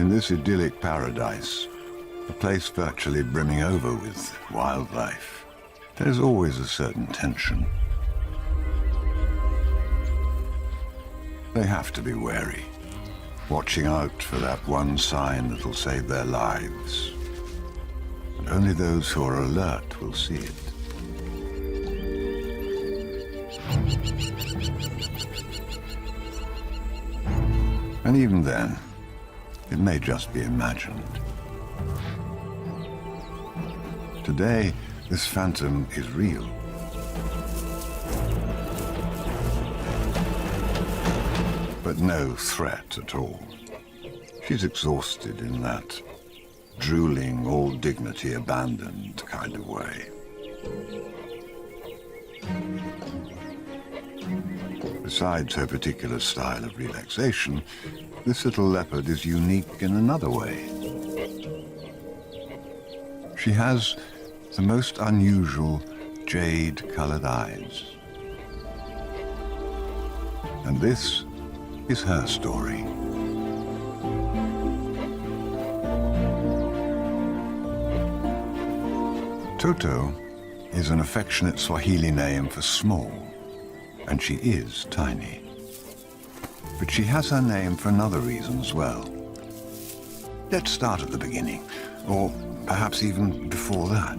In this idyllic paradise, a place virtually brimming over with wildlife, there's always a certain tension. They have to be wary, watching out for that one sign that'll save their lives. And only those who are alert will see it. And even then, it may just be imagined. Today, this phantom is real. But no threat at all. She's exhausted in that drooling, all dignity abandoned kind of way. Besides her particular style of relaxation, this little leopard is unique in another way. She has the most unusual jade-colored eyes. And this is her story. Toto is an affectionate Swahili name for small, and she is tiny. But she has her name for another reason as well. Let's start at the beginning, or perhaps even before that.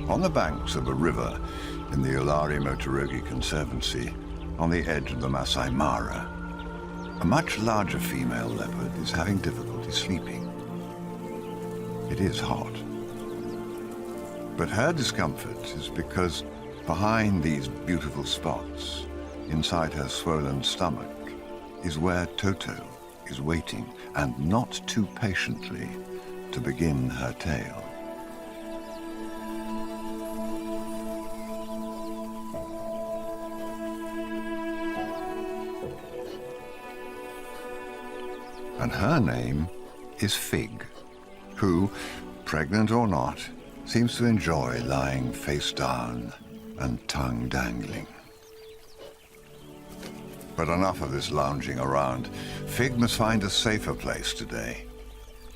On the banks of a river in the Ulari Motorogi Conservancy, on the edge of the Masai Mara, a much larger female leopard is having difficulty sleeping. It is hot. But her discomfort is because behind these beautiful spots, inside her swollen stomach, is where Toto is waiting, and not too patiently, to begin her tale. And her name is Fig, who, pregnant or not, seems to enjoy lying face down and tongue dangling. But enough of this lounging around. Fig must find a safer place today,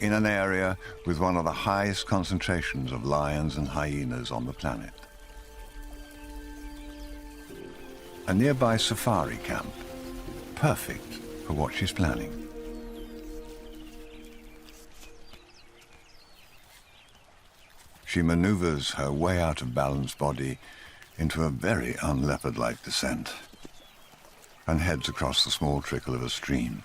in an area with one of the highest concentrations of lions and hyenas on the planet. A nearby safari camp, perfect for what she's planning. She maneuvers her way out of balanced body into a very un-leopard-like descent and heads across the small trickle of a stream.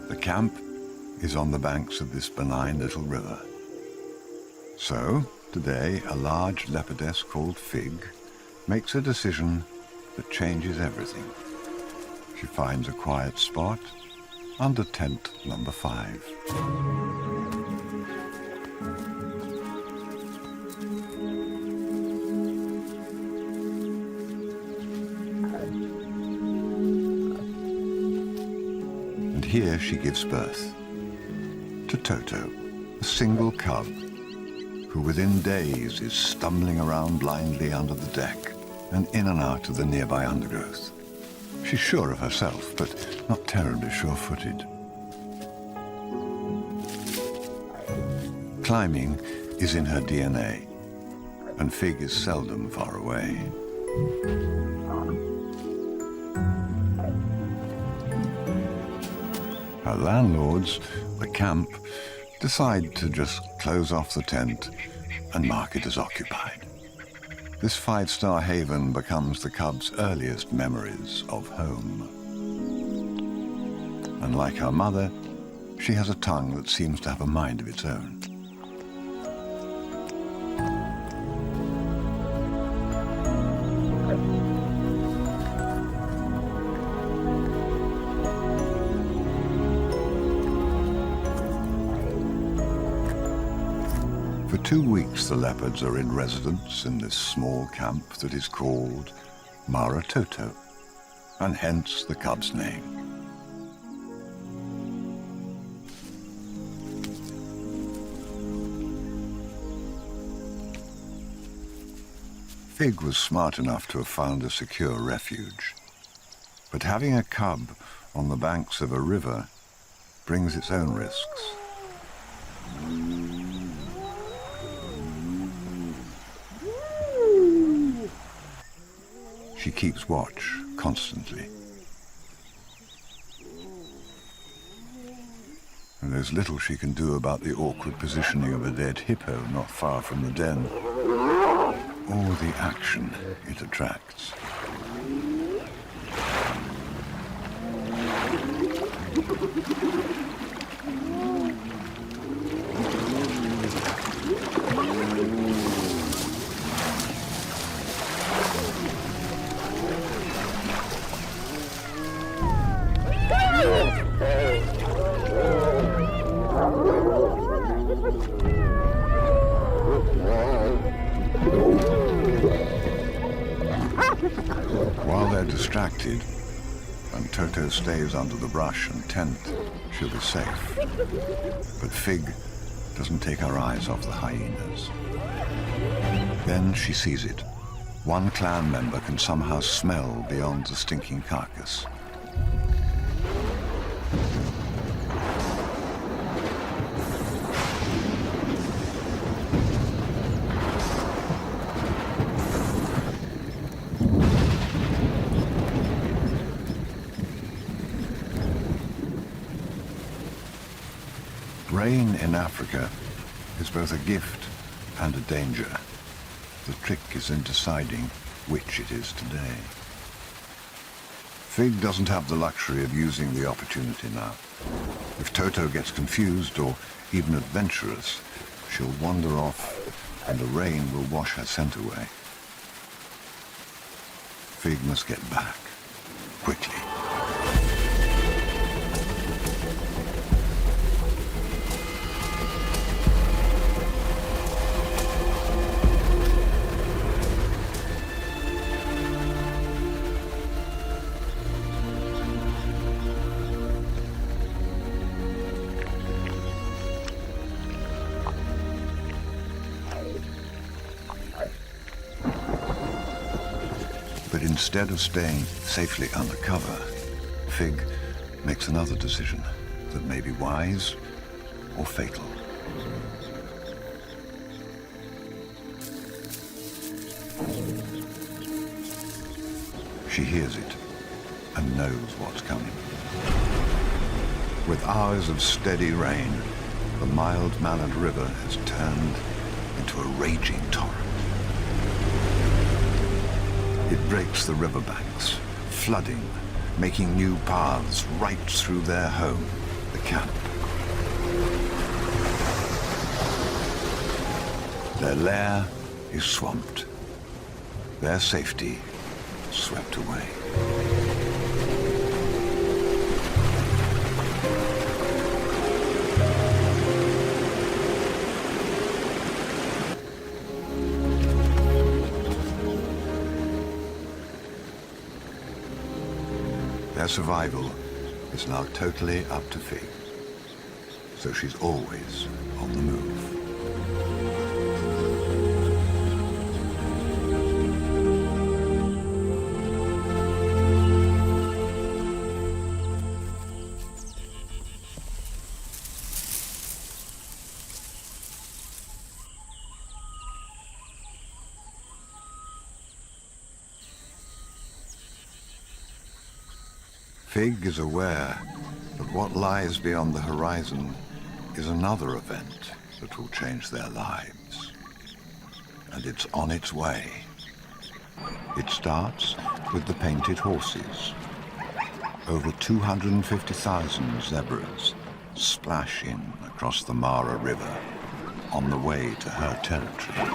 The camp is on the banks of this benign little river. So, today, a large leopardess called Fig makes a decision that changes everything. She finds a quiet spot under tent number 5. And here she gives birth to Toto, a single cub, who within days is stumbling around blindly under the deck and in and out of the nearby undergrowth. She's sure of herself, but not terribly sure-footed. Climbing is in her DNA, and Fig is seldom far away. Her landlords, the camp, decide to just close off the tent and mark it as occupied. This five-star haven becomes the cub's earliest memories of home. And like her mother, she has a tongue that seems to have a mind of its own. For 2 weeks, the leopards are in residence in this small camp that is called Mara Toto, and hence the cub's name. Fig was smart enough to have found a secure refuge, but having a cub on the banks of a river brings its own risks. She keeps watch constantly. And there's little she can do about the awkward positioning of a dead hippo not far from the den, or the action it attracts. While they're distracted, and Toto stays under the brush and tent, she'll be safe. But Fig doesn't take her eyes off the hyenas. Then she sees it. One clan member can somehow smell beyond the stinking carcass. Rain in Africa is both a gift and a danger. The trick is in deciding which it is today. Fig doesn't have the luxury of using the opportunity now. If Toto gets confused or even adventurous, she'll wander off and the rain will wash her scent away. Fig must get back, quickly. But instead of staying safely undercover, Fig makes another decision that may be wise or fatal. She hears it and knows what's coming. With hours of steady rain, the mild-mannered river has turned into a raging torrent. It breaks the riverbanks, flooding, making new paths right through their home, the camp. Their lair is swamped, their safety swept away. Their survival is now totally up to Fig, so she's always on the move. Fig is aware that what lies beyond the horizon is another event that will change their lives. and it's on its way. It starts with the painted horses. Over 250,000 zebras splash in across the Mara River on the way to her territory.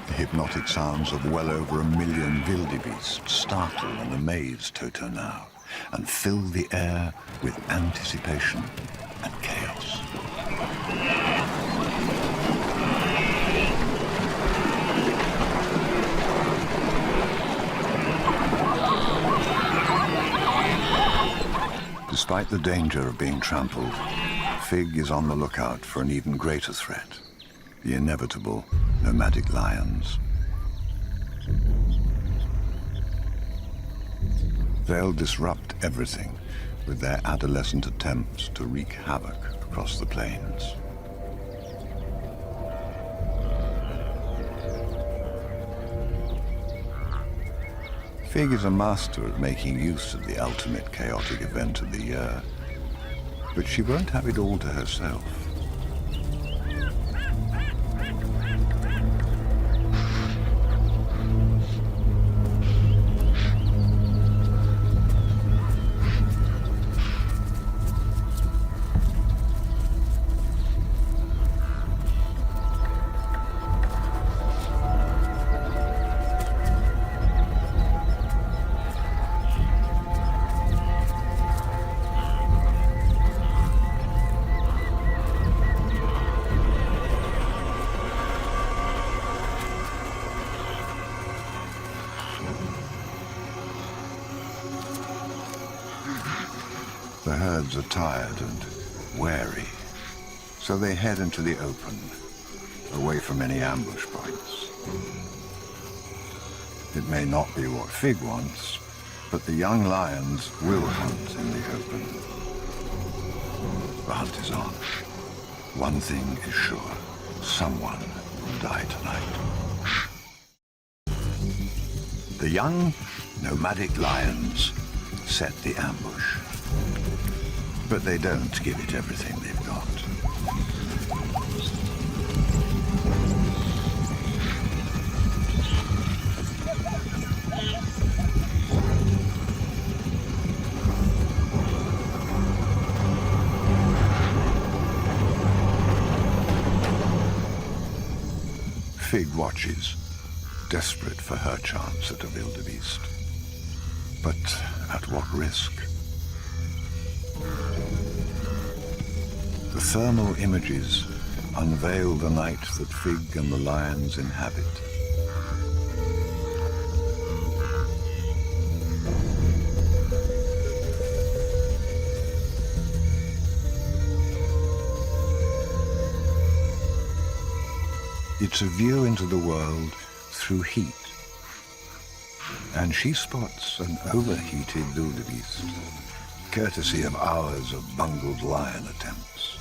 The hypnotic sounds of well over 1 million wildebeest startle and amaze Toto now and fill the air with anticipation and chaos. Despite the danger of being trampled, Fig is on the lookout for an even greater threat, the inevitable nomadic lions. They'll disrupt everything with their adolescent attempts to wreak havoc across the plains. Fig is a master at making use of the ultimate chaotic event of the year, but she won't have it all to herself. The herds are tired and wary, so they head into the open, away from any ambush points. It may not be what Fig wants, but the young lions will hunt in the open. The hunt is on. One thing is sure, someone will die tonight. The young, nomadic lions set the ambush. But they don't give it everything they've got. Fig watches, desperate for her chance at a wildebeest. But at what risk? The thermal images unveil the night that Fig and the lions inhabit. It's a view into the world through heat. And she spots an overheated wildebeest, courtesy of hours of bungled lion attempts.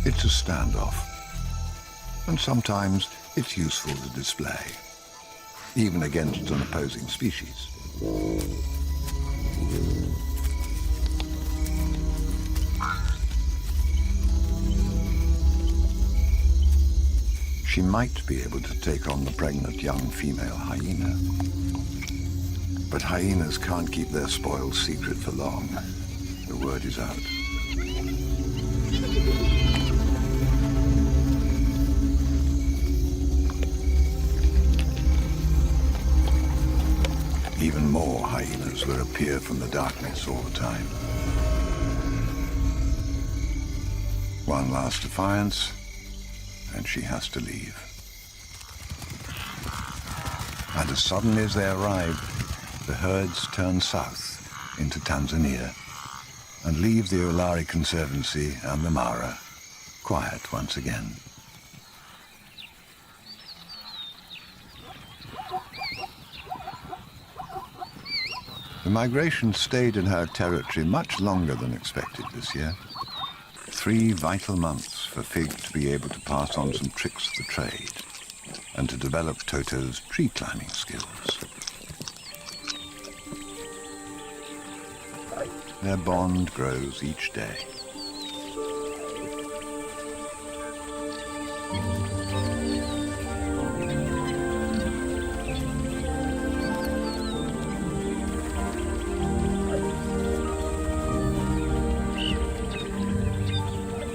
It's a standoff, and sometimes it's useful to display, even against an opposing species. She might be able to take on the pregnant young female hyena, but hyenas can't keep their spoils secret for long. The word is out. Even more hyenas will appear from the darkness all the time. One last defiance, and she has to leave. And as suddenly as they arrive, the herds turn south into Tanzania and leave the Ulari Conservancy and the Mara quiet once again. The migration stayed in her territory much longer than expected this year. 3 vital months for Fig to be able to pass on some tricks of the trade and to develop Toto's tree climbing skills. Their bond grows each day.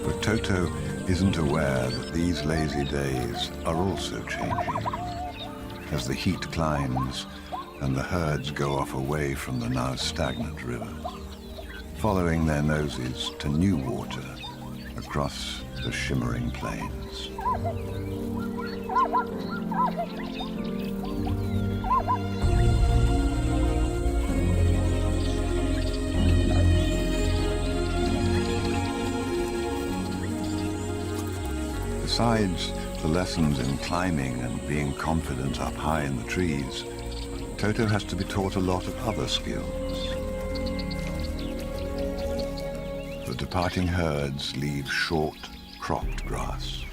But Toto isn't aware that these lazy days are also changing. As the heat climbs and the herds go off away from the now stagnant river, following their noses to new water across the shimmering plains. Besides the lessons in climbing and being confident up high in the trees, Toto has to be taught a lot of other skills. The departing herds leave short, cropped grass,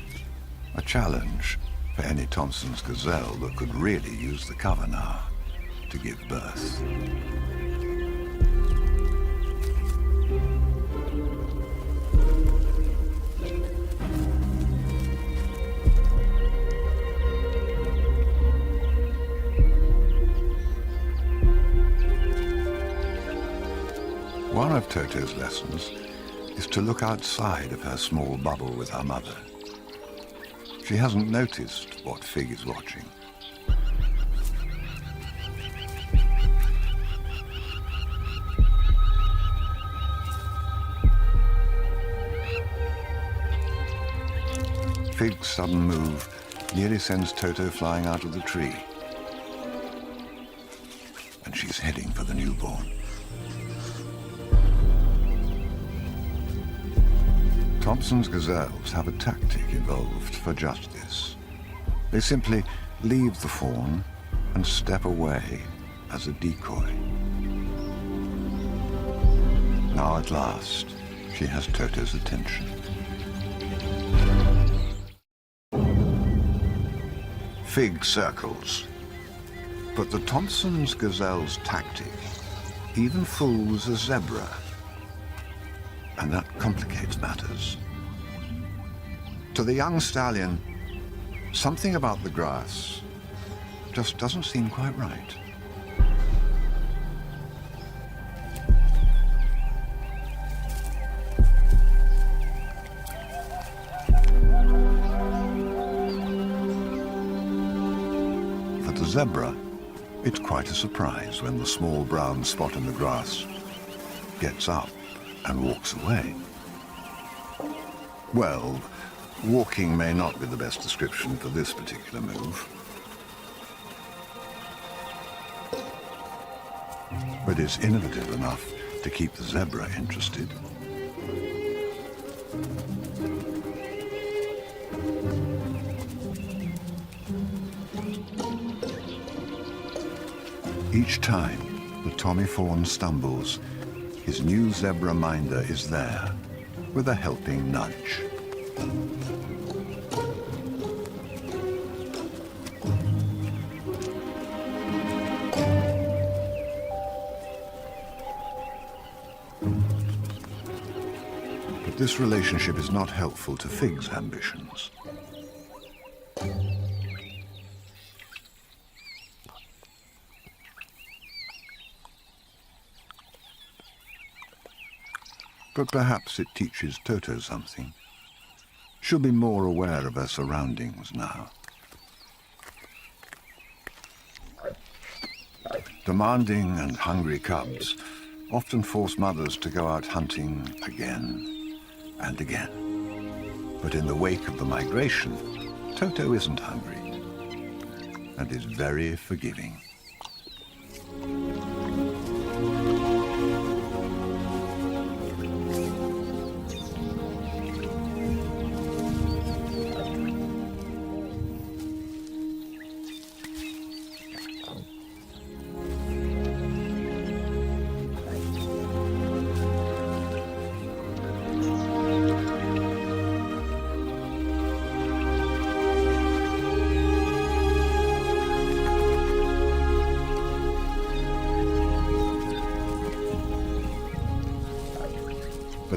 a challenge for any Thompson's gazelle that could really use the cover now to give birth. One of Toto's lessons is to look outside of her small bubble with her mother. She hasn't noticed what Fig is watching. Fig's sudden move nearly sends Toto flying out of the tree. And she's heading for the newborn. Thompson's gazelles have a tactic evolved for just this. They simply leave the fawn and step away as a decoy. Now at last, she has Toto's attention. Fig circles. But the Thompson's gazelle's tactic even fools a zebra. And that complicates matters. To the young stallion, something about the grass just doesn't seem quite right. For the zebra, it's quite a surprise when the small brown spot in the grass gets up and walks away. Well, walking may not be the best description for this particular move. But it's innovative enough to keep the zebra interested. Each time the Tommy fawn stumbles, his new zebra minder is there with a helping nudge. But this relationship is not helpful to Fig's ambitions. But perhaps it teaches Toto something. She'll be more aware of her surroundings now. Demanding and hungry cubs often force mothers to go out hunting again and again. But in the wake of the migration, Toto isn't hungry and is very forgiving.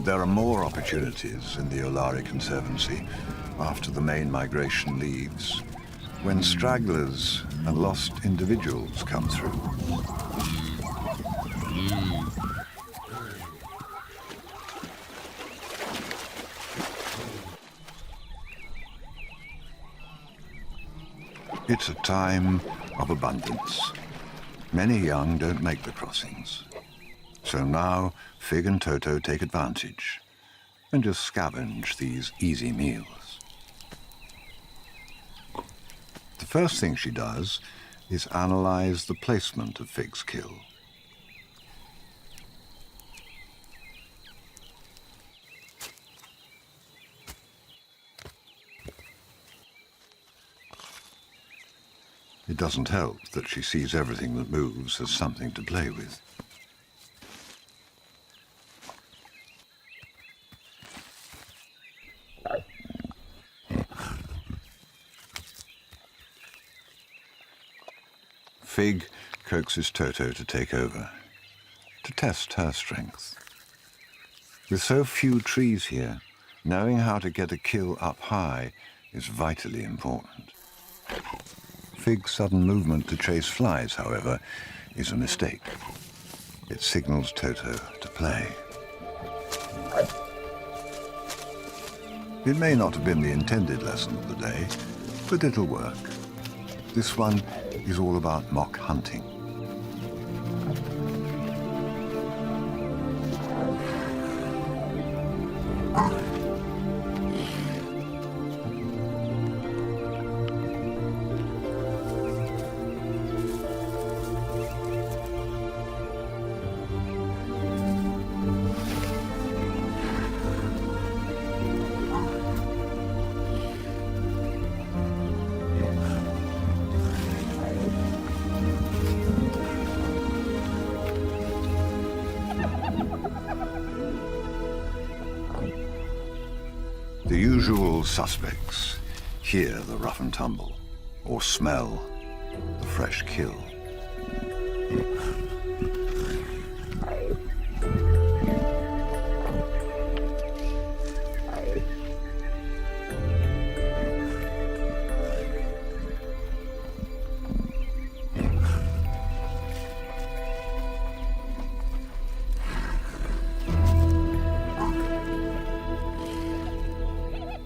But there are more opportunities in the Olari Conservancy after the main migration leaves, when stragglers and lost individuals come through. It's a time of abundance. Many young don't make the crossings. So now, Fig and Toto take advantage and just scavenge these easy meals. The first thing she does is analyze the placement of Fig's kill. It doesn't help that she sees everything that moves as something to play with. Fig coaxes Toto to take over, to test her strength. With so few trees here, knowing how to get a kill up high is vitally important. Fig's sudden movement to chase flies, however, is a mistake. It signals Toto to play. It may not have been the intended lesson of the day, but it'll work. This one is all about mock hunting. The usual suspects hear the rough and tumble, or smell the fresh kill.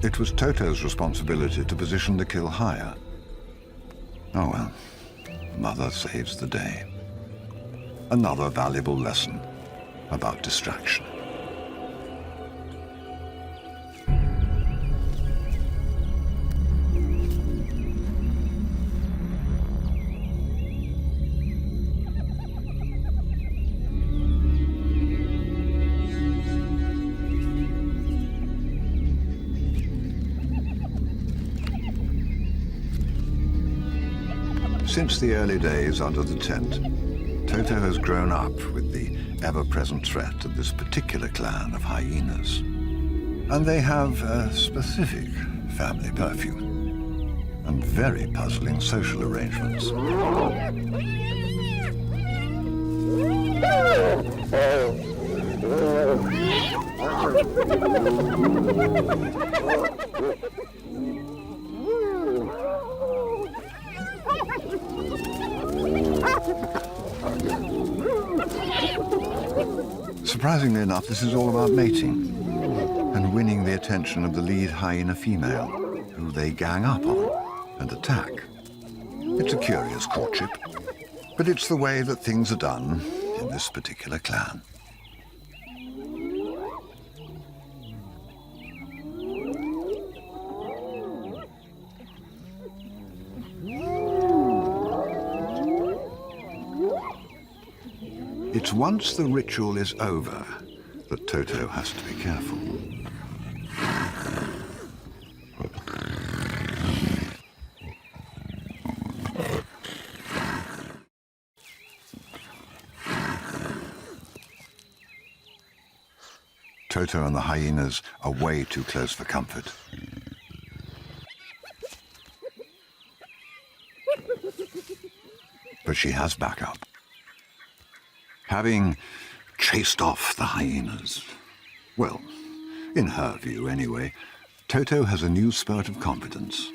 It was Toto's responsibility to position the kill higher. Oh well, Mother saves the day. Another valuable lesson about distraction. Since the early days under the tent, Toto has grown up with the ever-present threat of this particular clan of hyenas. And they have a specific family perfume and very puzzling social arrangements. Surprisingly enough, this is all about mating and winning the attention of the lead hyena female, who they gang up on and attack. It's a curious courtship, but it's the way that things are done in this particular clan. It's once the ritual is over that Toto has to be careful. Toto and the hyenas are way too close for comfort. But she has backup. Having chased off the hyenas, Well, in her view anyway, Toto has a new spurt of confidence.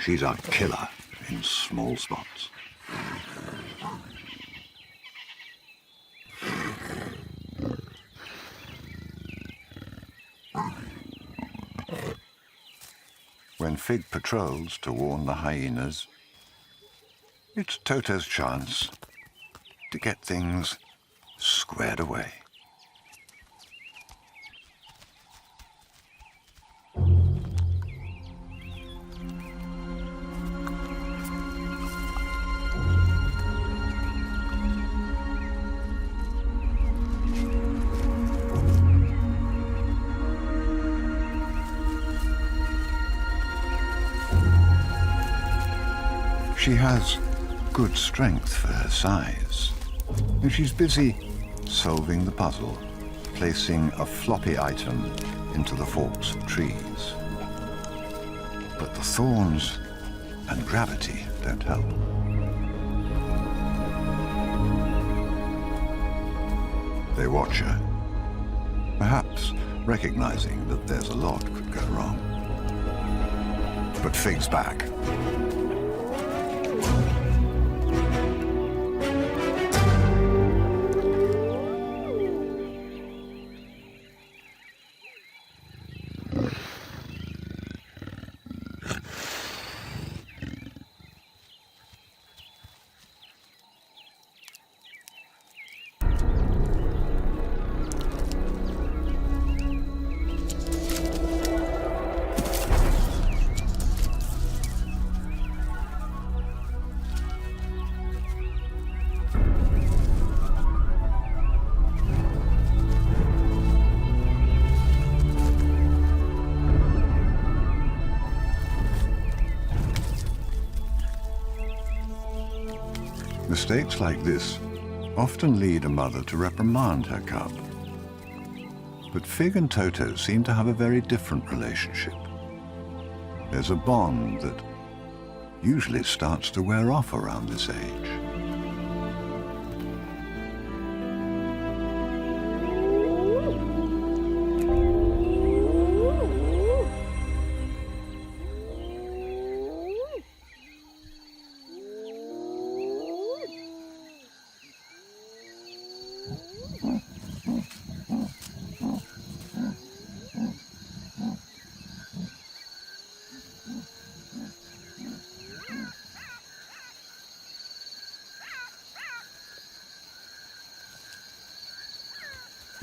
She's a killer in small spots. When Fig patrols to warn the hyenas, it's Toto's chance to get things squared away. She has good strength for her size, and she's busy solving the puzzle, placing a floppy item into the forks of trees. But the thorns and gravity don't help. They watch her, perhaps recognizing that there's a lot could go wrong. But Fig's back. Mistakes like this often lead a mother to reprimand her cub. But Fig and Toto seem to have a very different relationship. There's a bond that usually starts to wear off around this age.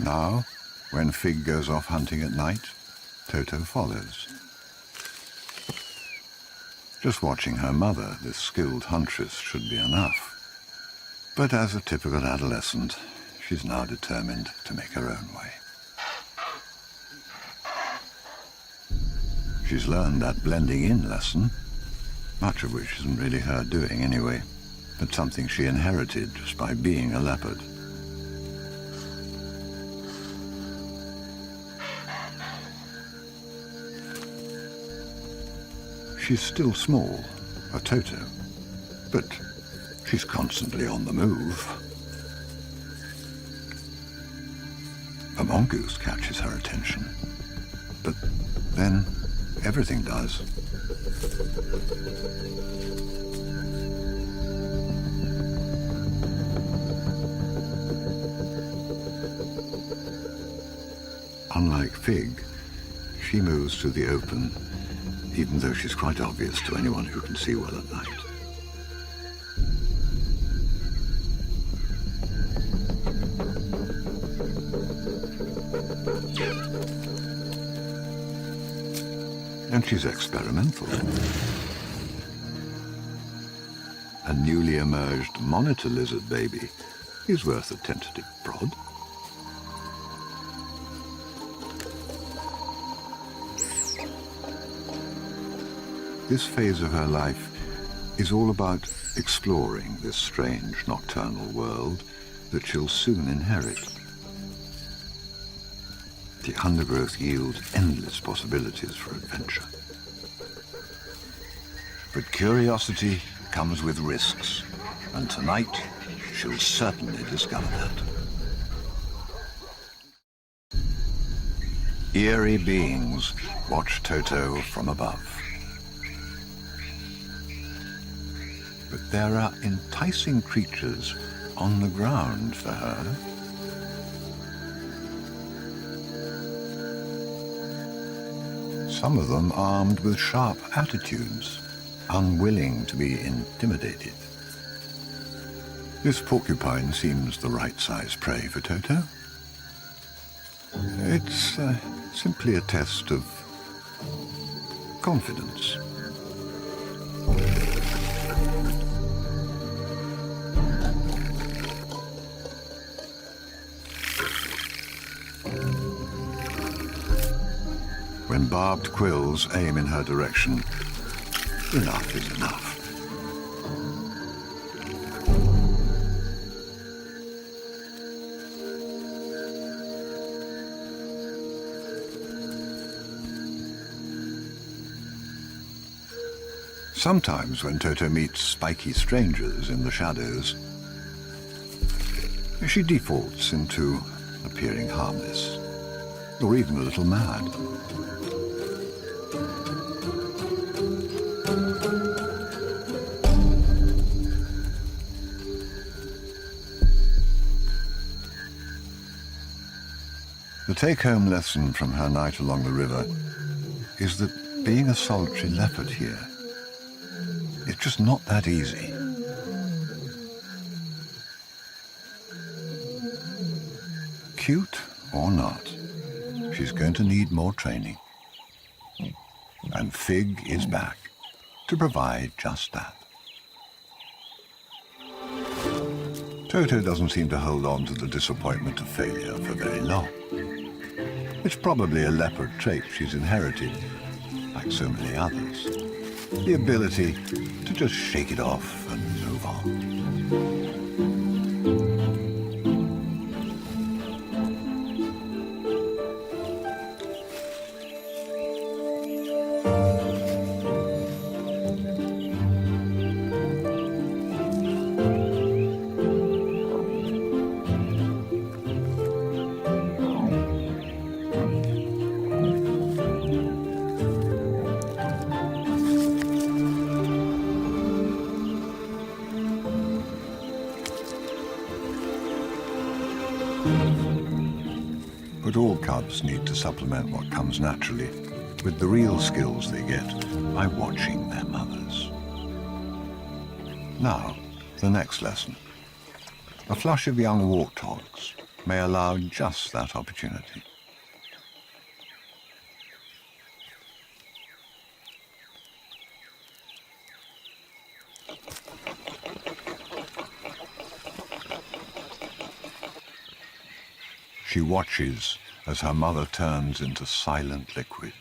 Now, when Fig goes off hunting at night, Toto follows. Just watching her mother, this skilled huntress, should be enough. But as a typical adolescent, she's now determined to make her own way. She's learned that blending in lesson, much of which isn't really her doing anyway, but something she inherited just by being a leopard. She's still small, a Toto, but she's constantly on the move. A mongoose catches her attention, but then everything does. Unlike Fig, she moves to the open, even though she's quite obvious to anyone who can see well at night. And she's experimental. A newly emerged monitor lizard baby is worth a tentative prod. This phase of her life is all about exploring this strange nocturnal world that she'll soon inherit. The undergrowth yields endless possibilities for adventure. But curiosity comes with risks, and tonight she'll certainly discover that. Eerie beings watch Toto from above. But there are enticing creatures on the ground for her. Some of them armed with sharp attitudes, unwilling to be intimidated. This porcupine seems the right size prey for Toto. It's simply a test of confidence. When barbed quills aim in her direction, enough is enough. Sometimes when Toto meets spiky strangers in the shadows, she defaults into appearing harmless, or even a little mad. The take-home lesson from her night along the river is that being a solitary leopard here is just not that easy. Cute or not, she's going to need more training. And Fig is back to provide just that. Toto doesn't seem to hold on to the disappointment of failure for very long. It's probably a leopard trait she's inherited, like so many others. The ability to just shake it off and move on. But all cubs need to supplement what comes naturally with the real skills they get by watching their mothers. Now, the next lesson. A flush of young warthogs may allow just that opportunity. She watches as her mother turns into silent liquid.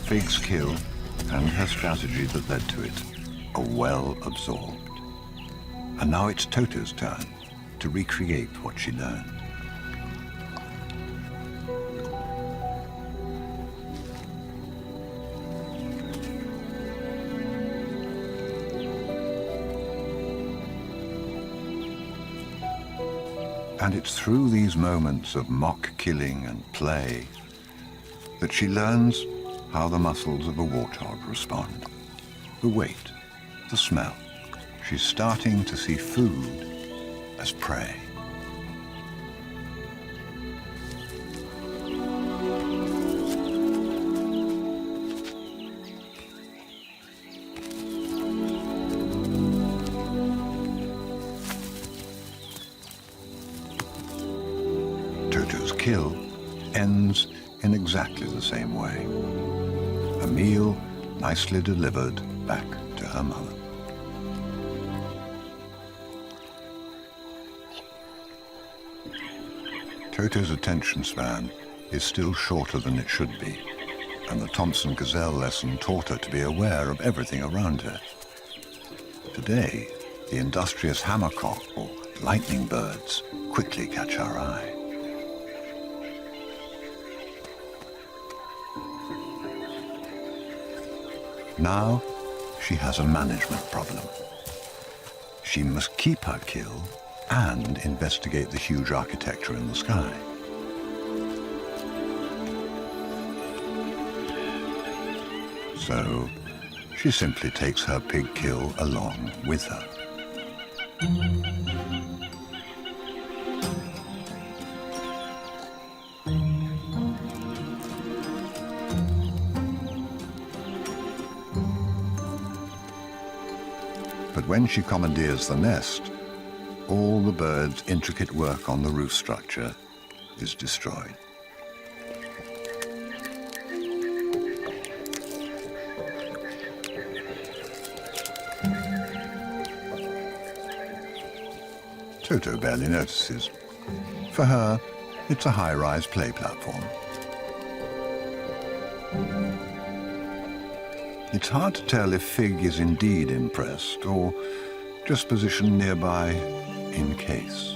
Fig's kill and her strategy that led to it are well absorbed. And now it's Toto's turn to recreate what she learned. And it's through these moments of mock killing and play that she learns how the muscles of a warthog respond. The weight, the smell. She's starting to see food as prey. kill ends in exactly the same way. A meal nicely delivered back to her mother. Toto's attention span is still shorter than it should be, and the Thompson Gazelle lesson taught her to be aware of everything around her. Today, the industrious hammercock or lightning birds quickly catch our eye. Now, she has a management problem. She must keep her kill and investigate the huge architecture in the sky. So, she simply takes her pig kill along with her. But when she commandeers the nest, all the bird's intricate work on the roof structure is destroyed. Toto barely notices. For her, it's a high-rise play platform. It's hard to tell if Fig is indeed impressed or just positioned nearby in case.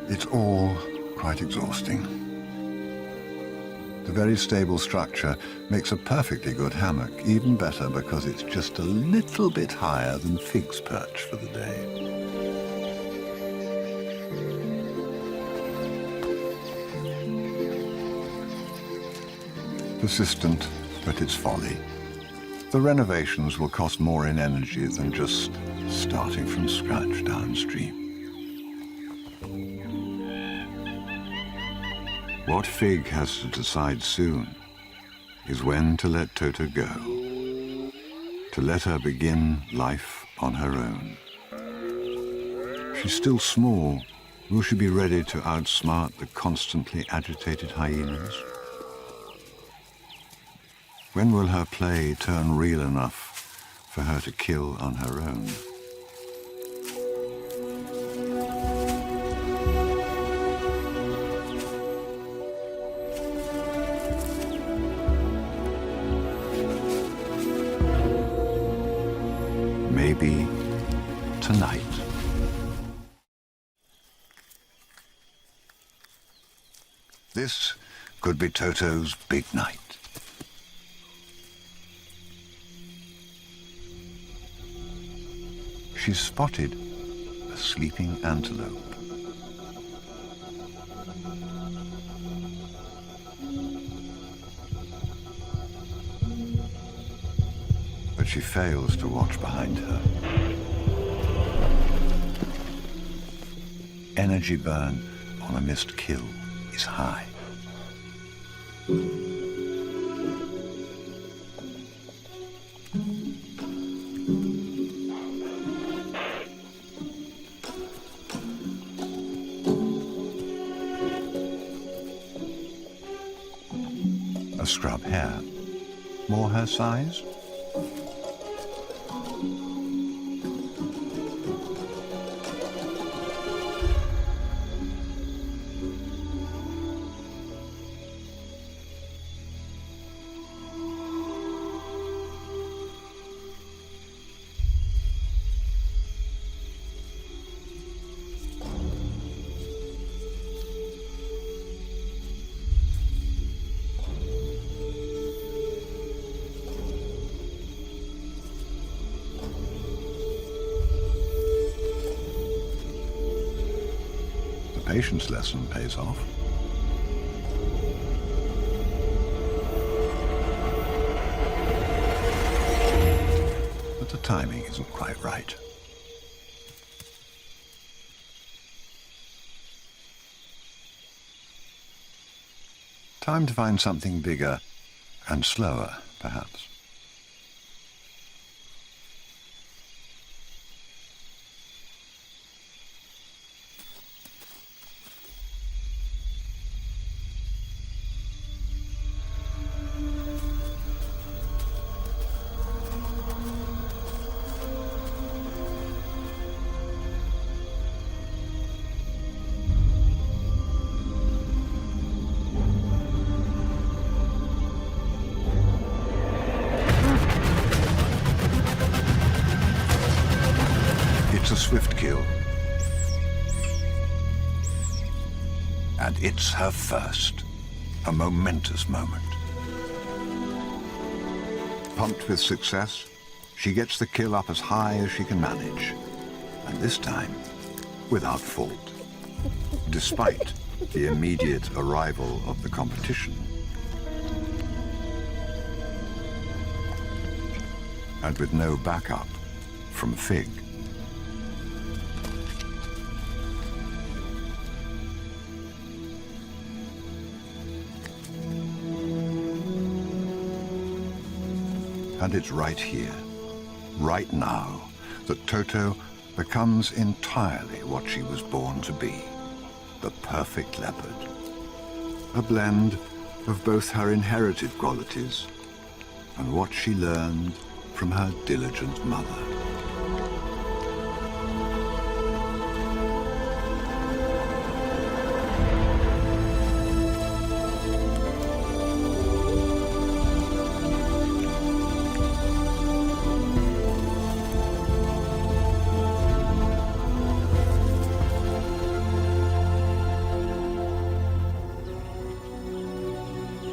It's all quite exhausting. The very stable structure makes a perfectly good hammock, even better because it's just a little bit higher than Fig's perch for the day. Persistent, but it's folly. The renovations will cost more in energy than just starting from scratch downstream. What Fig has to decide soon is when to let Toto go, to let her begin life on her own. She's still small. Will she be ready to outsmart the constantly agitated hyenas? When will her play turn real enough for her to kill on her own? Maybe tonight. This could be Toto's big night. She's spotted a sleeping antelope. But she fails to watch behind her. Energy burn on a missed kill is high. A scrub hare, more her size? Patience lesson pays off. But the timing isn't quite right. Time to find something bigger and slower, perhaps. It's a swift kill. And it's her first, a momentous moment. Pumped with success, she gets the kill up as high as she can manage, and this time, without fault, despite the immediate arrival of the competition. And with no backup from Fig. And it's right here, right now, that Toto becomes entirely what she was born to be, the perfect leopard. A blend of both her inherited qualities and what she learned from her diligent mother.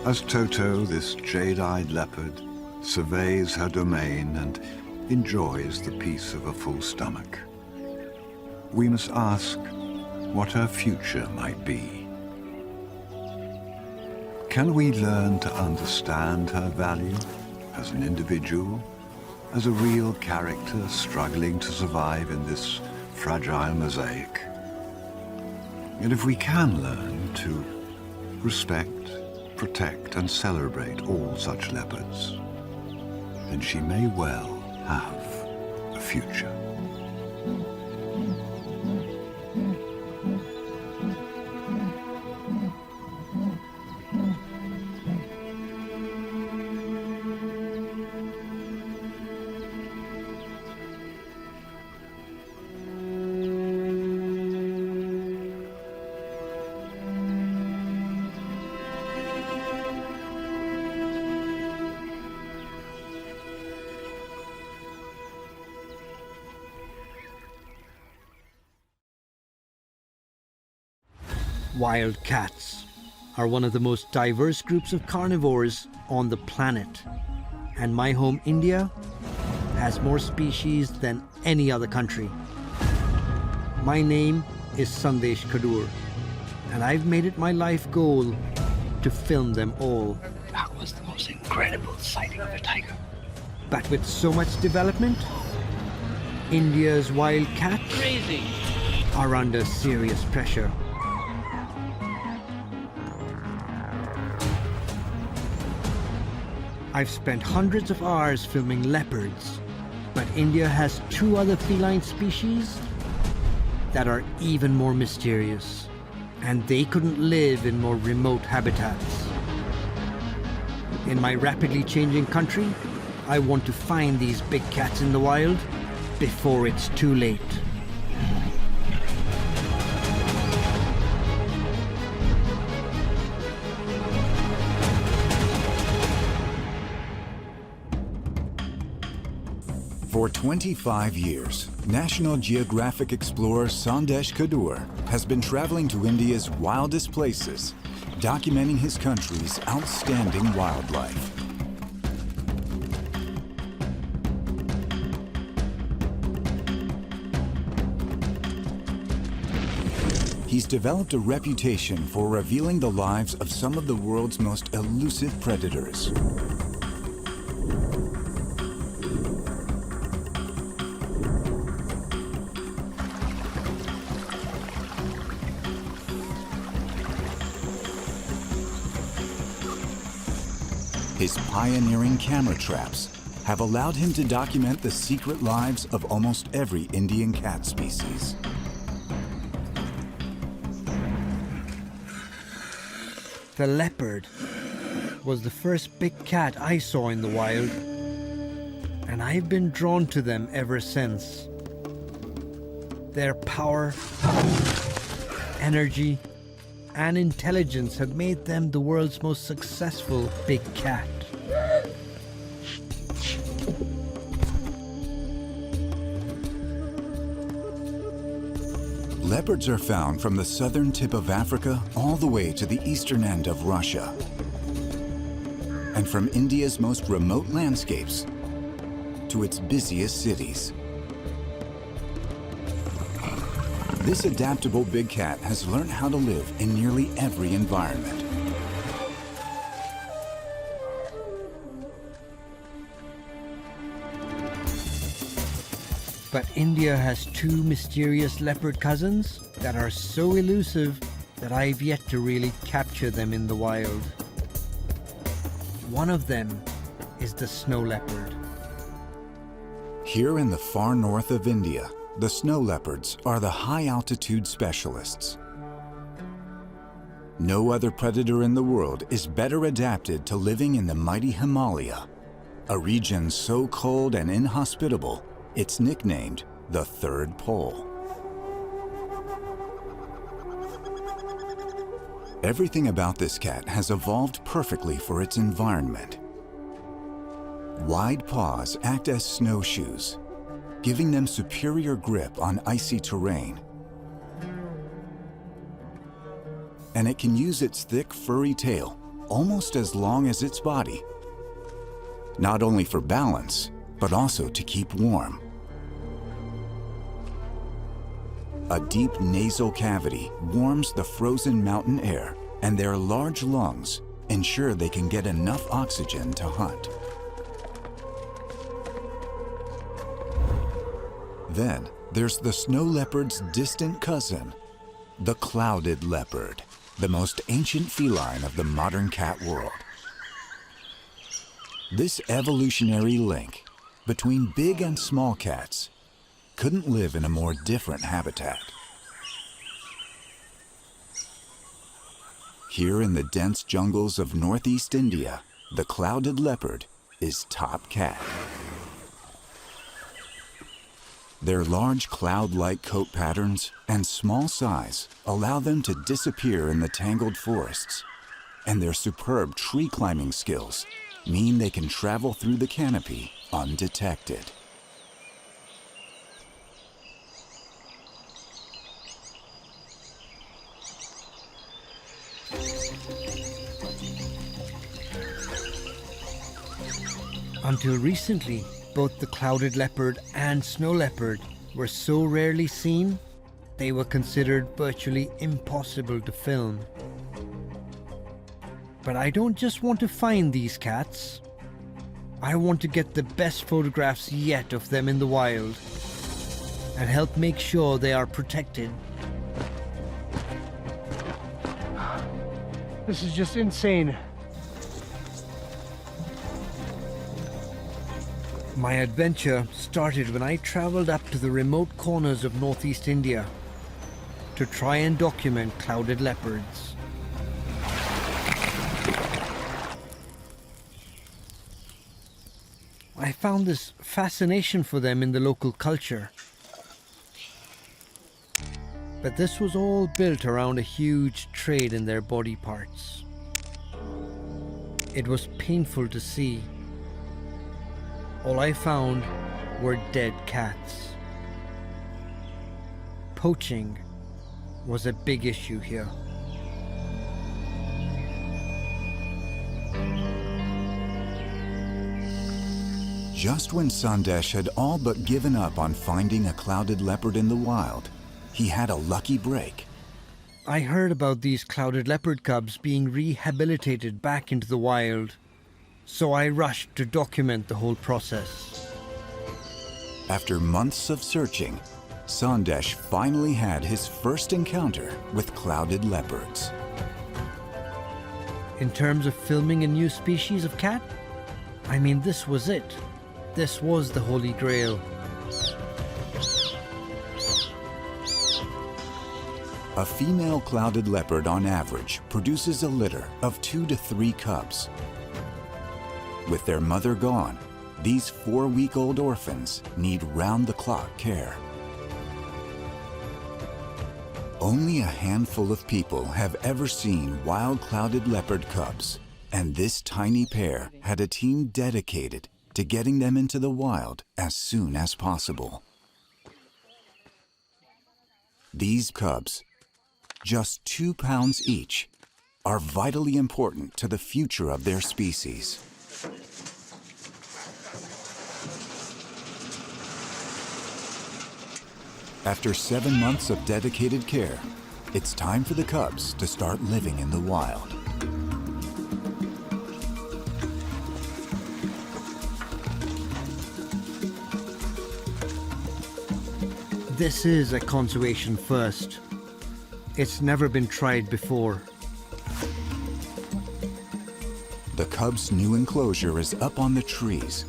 As Toto, this jade-eyed leopard, surveys her domain and enjoys the peace of a full stomach, we must ask what her future might be. Can we learn to understand her value as an individual, as a real character struggling to survive in this fragile mosaic? And if we can learn to respect, protect and celebrate all such leopards, then she may well have a future. Wild cats are one of the most diverse groups of carnivores on the planet, and my home India has more species than any other country. My name is Sandesh Kadur, and I've made it my life goal to film them all. That was the most incredible sighting of a tiger. But with so much development, India's wild cats are under serious pressure. I've spent hundreds of hours filming leopards, but India has two other feline species that are even more mysterious, and they couldn't live in more remote habitats. In my rapidly changing country, I want to find these big cats in the wild before it's too late. For 25 years, National Geographic explorer Sandesh Kadur has been traveling to India's wildest places, documenting his country's outstanding wildlife. He's developed a reputation for revealing the lives of some of the world's most elusive predators. His pioneering camera traps have allowed him to document the secret lives of almost every Indian cat species. The leopard was the first big cat I saw in the wild, and I've been drawn to them ever since. Their power, energy, and intelligence have made them the world's most successful big cat. Leopards are found from the southern tip of Africa all the way to the eastern end of Russia, and from India's most remote landscapes to its busiest cities. This adaptable big cat has learned how to live in nearly every environment. But India has two mysterious leopard cousins that are so elusive that I've yet to really capture them in the wild. One of them is the snow leopard. Here in the far north of India, the snow leopards are the high-altitude specialists. No other predator in the world is better adapted to living in the mighty Himalaya, a region so cold and inhospitable it's nicknamed the Third Pole. Everything about this cat has evolved perfectly for its environment. Wide paws act as snowshoes, giving them superior grip on icy terrain. And it can use its thick, furry tail almost as long as its body, not only for balance, but also to keep warm. A deep nasal cavity warms the frozen mountain air, and their large lungs ensure they can get enough oxygen to hunt. Then there's the snow leopard's distant cousin, the clouded leopard, the most ancient feline of the modern cat world. This evolutionary link between big and small cats couldn't live in a more different habitat. Here in the dense jungles of northeast India, the clouded leopard is top cat. Their large cloud-like coat patterns and small size allow them to disappear in the tangled forests, and their superb tree climbing skills mean they can travel through the canopy undetected. Until recently, both the clouded leopard and snow leopard were so rarely seen, they were considered virtually impossible to film. But I don't just want to find these cats. I want to get the best photographs yet of them in the wild and help make sure they are protected. This is just insane. My adventure started when I traveled up to the remote corners of northeast India to try and document clouded leopards. I found this fascination for them in the local culture. But this was all built around a huge trade in their body parts. It was painful to see. All I found were dead cats. Poaching was a big issue here. Just when Sandesh had all but given up on finding a clouded leopard in the wild, he had a lucky break. I heard about these clouded leopard cubs being rehabilitated back into the wild, so I rushed to document the whole process. After months of searching, Sandesh finally had his first encounter with clouded leopards. In terms of filming a new species of cat, I mean, this was it. This was the Holy Grail. A female clouded leopard on average produces a litter of 2 to 3 cubs. With their mother gone, these 4-week-old orphans need round-the-clock care. Only a handful of people have ever seen wild clouded leopard cubs, and this tiny pair had a team dedicated to getting them into the wild as soon as possible. These cubs, just 2 pounds each, are vitally important to the future of their species. After 7 months of dedicated care, it's time for the cubs to start living in the wild. This is a conservation first. It's never been tried before. The cubs' new enclosure is up on the trees,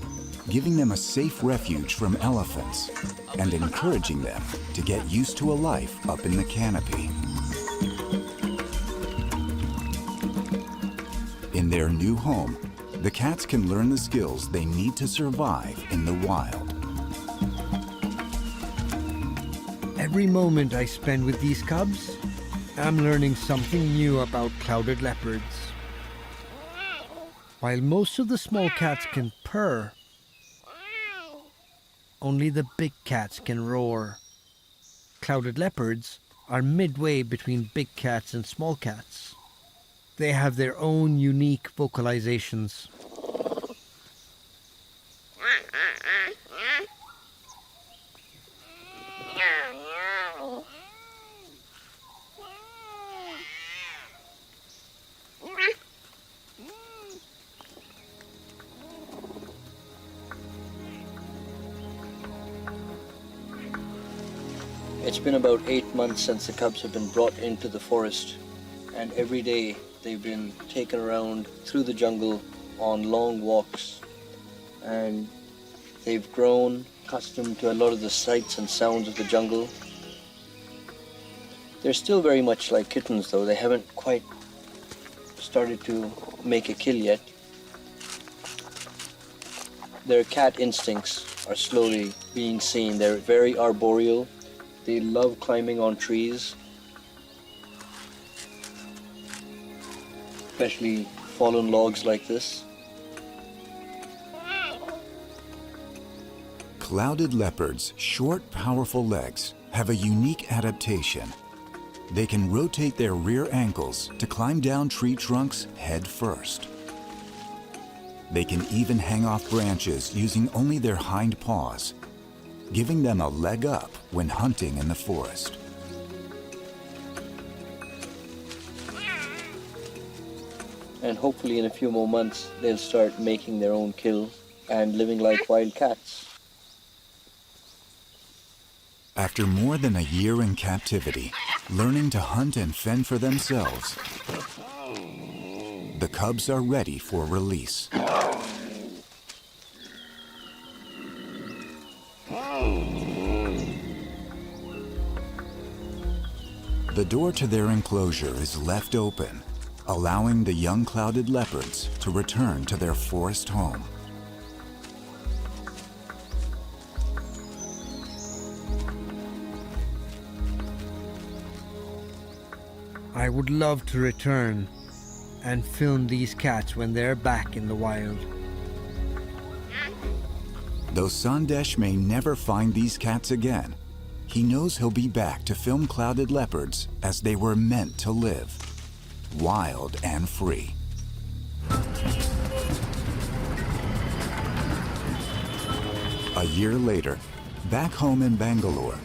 giving them a safe refuge from elephants and encouraging them to get used to a life up in the canopy. In their new home, the cats can learn the skills they need to survive in the wild. Every moment I spend with these cubs, I'm learning something new about clouded leopards. While most of the small cats can purr, only the big cats can roar. Clouded leopards are midway between big cats and small cats. They have their own unique vocalizations. It's been about 8 months since the cubs have been brought into the forest, and every day they've been taken around through the jungle on long walks, and they've grown accustomed to a lot of the sights and sounds of the jungle. They're still very much like kittens though. They haven't quite started to make a kill yet. Their cat instincts are slowly being seen. They're very arboreal. They love climbing on trees, especially fallen logs like this. Clouded leopards' short, powerful legs have a unique adaptation. They can rotate their rear ankles to climb down tree trunks head first. They can even hang off branches using only their hind paws, giving them a leg up when hunting in the forest. And hopefully in a few more months they'll start making their own kill and living like wild cats. After more than a year in captivity, learning to hunt and fend for themselves, the cubs are ready for release. The door to their enclosure is left open, allowing the young clouded leopards to return to their forest home. I would love to return and film these cats when they're back in the wild. Though Sandesh may never find these cats again, he knows he'll be back to film clouded leopards as they were meant to live, wild and free. A year later, back home in Bangalore,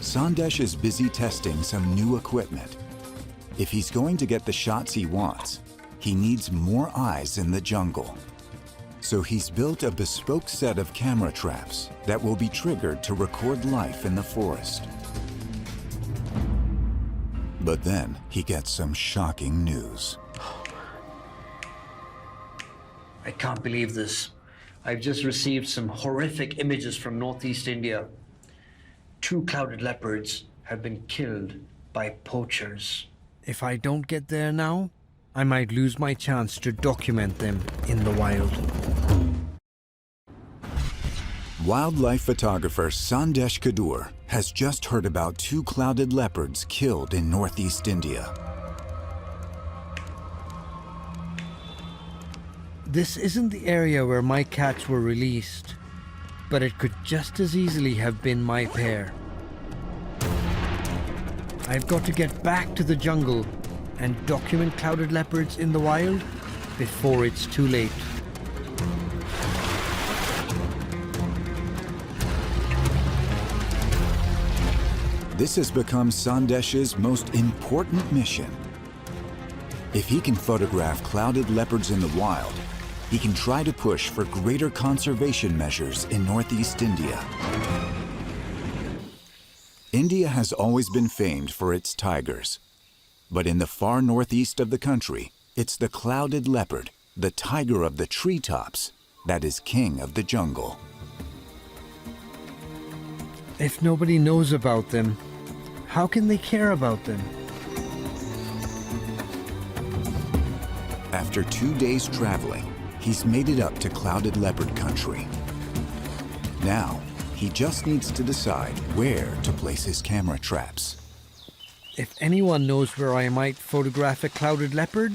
Sandesh is busy testing some new equipment. If he's going to get the shots he wants, he needs more eyes in the jungle. So he's built a bespoke set of camera traps that will be triggered to record life in the forest. But then he gets some shocking news. I can't believe this. I've just received some horrific images from Northeast India. 2 clouded leopards have been killed by poachers. If I don't get there now, I might lose my chance to document them in the wild. Wildlife photographer Sandesh Kadur has just heard about 2 clouded leopards killed in Northeast India. This isn't the area where my cats were released, but it could just as easily have been my pair. I've got to get back to the jungle and document clouded leopards in the wild before it's too late. This has become Sandesh's most important mission. If he can photograph clouded leopards in the wild, he can try to push for greater conservation measures in Northeast India. India has always been famed for its tigers. But in the far northeast of the country, it's the clouded leopard, the tiger of the treetops, that is king of the jungle. If nobody knows about them, how can they care about them? After 2 days traveling, he's made it up to clouded leopard country. Now, he just needs to decide where to place his camera traps. If anyone knows where I might photograph a clouded leopard,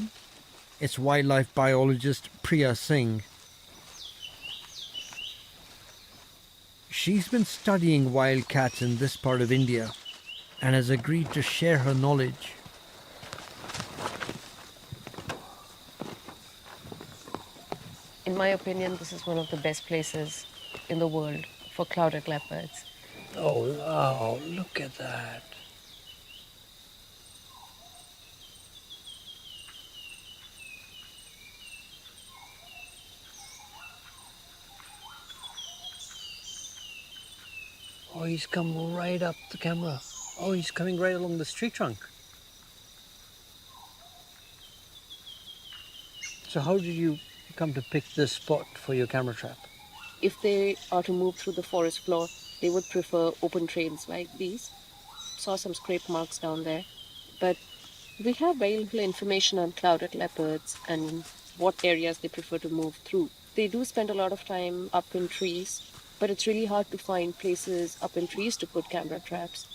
it's wildlife biologist Priya Singh. She's been studying wildcats in this part of India and has agreed to share her knowledge. In my opinion, this is one of the best places in the world for clouded leopards. Oh, wow, look at that. Oh, he's come right up the camera. Oh, he's coming right along the tree trunk. So how did you come to pick this spot for your camera trap? If they are to move through the forest floor, they would prefer open trails like these. Saw some scrape marks down there. But we have very little information on clouded leopards and what areas they prefer to move through. They do spend a lot of time up in trees, but it's really hard to find places up in trees to put camera traps.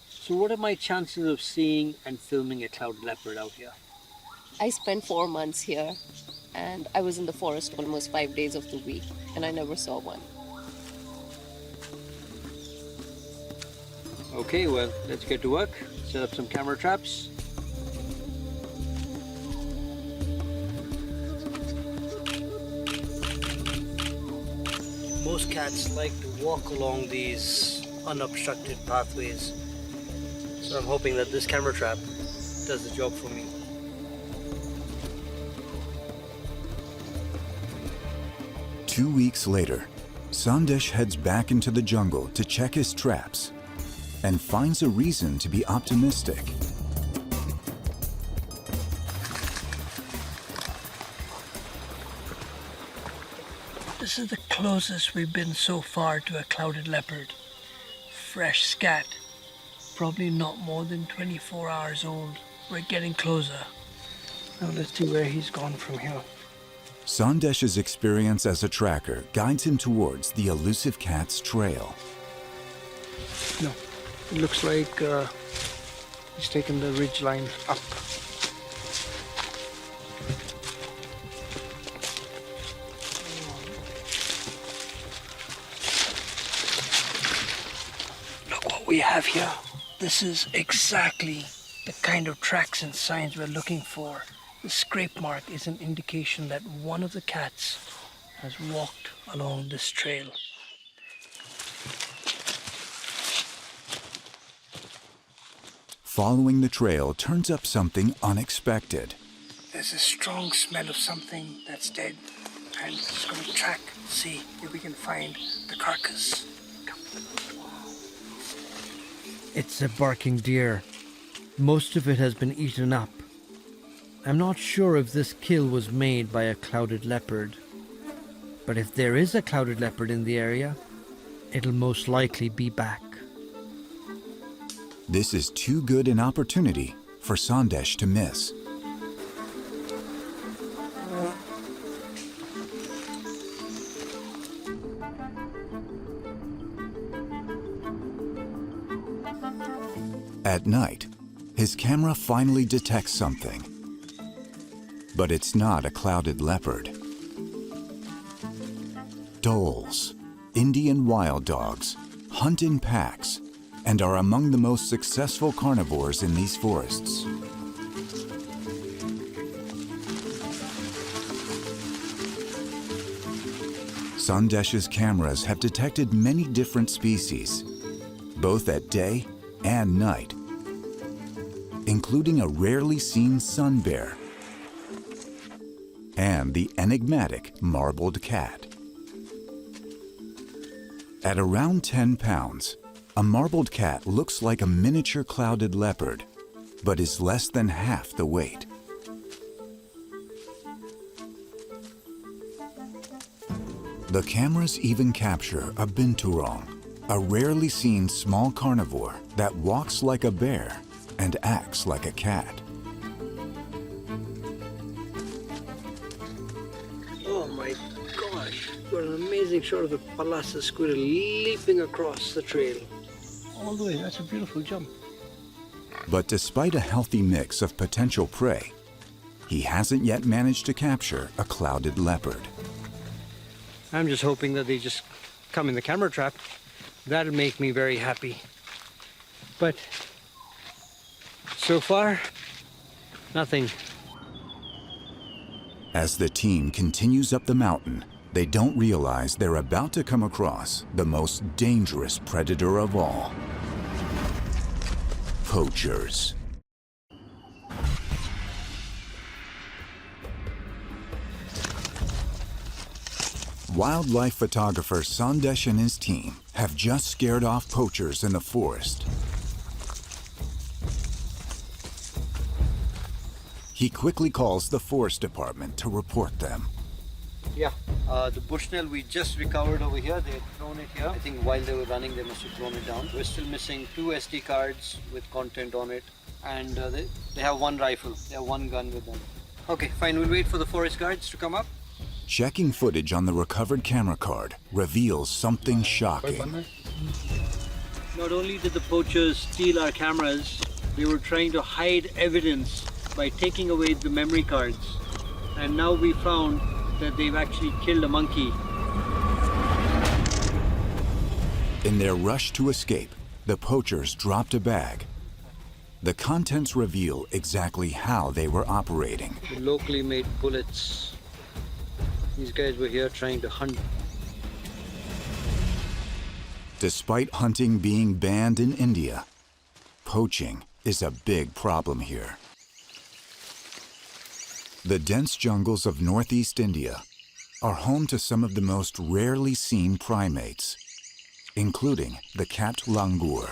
So what are my chances of seeing and filming a clouded leopard out here? I spent 4 months here, and I was in the forest almost 5 days of the week, and I never saw one. Okay, well, let's get to work. Set up some camera traps. Most cats like to walk along these unobstructed pathways. So I'm hoping that this camera trap does the job for me. Two weeks later, Sandesh heads back into the jungle to check his traps and finds a reason to be optimistic. This is the closest we've been so far to a clouded leopard. Fresh scat. Probably not more than 24 hours old. We're getting closer. Now let's see where he's gone from here. Sandesh's experience as a tracker guides him towards the elusive cat's trail. No, it looks like he's taken the ridge line up. Look what we have here. This is exactly the kind of tracks and signs we're looking for. The scrape mark is an indication that one of the cats has walked along this trail. Following the trail turns up something unexpected. There's a strong smell of something that's dead, and we're just going to track, see if we can find the carcass. Come. It's a barking deer. Most of it has been eaten up. I'm not sure if this kill was made by a clouded leopard. But if there is a clouded leopard in the area, it'll most likely be back. This is too good an opportunity for Sandesh to miss. At night, his camera finally detects something. But it's not a clouded leopard. Dholes, Indian wild dogs, hunt in packs, and are among the most successful carnivores in these forests. Sandesh's cameras have detected many different species, both at day and night, including a rarely seen sun bear and the enigmatic marbled cat. At around 10 pounds, a marbled cat looks like a miniature clouded leopard, but is less than half the weight. The cameras even capture a binturong, a rarely seen small carnivore that walks like a bear and acts like a cat. Oh my gosh, got an amazing shot of the Palasa squirrel leaping across the trail. All the way, that's a beautiful jump. But despite a healthy mix of potential prey, he hasn't yet managed to capture a clouded leopard. I'm just hoping that they just come in the camera trap. That'll make me very happy. But so far, nothing. As the team continues up the mountain, they don't realize they're about to come across the most dangerous predator of all: poachers. Wildlife photographer Sandesh and his team have just scared off poachers in the forest. He quickly calls the forest department to report them. Yeah, the bushnell we just recovered over here, they had thrown it here. I think while they were running, they must have thrown it down. We're still missing 2 SD cards with content on it, and they have 1 rifle. They have 1 gun with them. Okay, fine, we'll wait for the forest guards to come up. Checking footage on the recovered camera card reveals something shocking. Not only did the poachers steal our cameras, they were trying to hide evidence by taking away the memory cards. And now we found that they've actually killed a monkey. In their rush to escape, the poachers dropped a bag. The contents reveal exactly how they were operating. The locally made bullets. These guys were here trying to hunt. Despite hunting being banned in India, poaching is a big problem here. The dense jungles of northeast India are home to some of the most rarely seen primates, including the cat langur.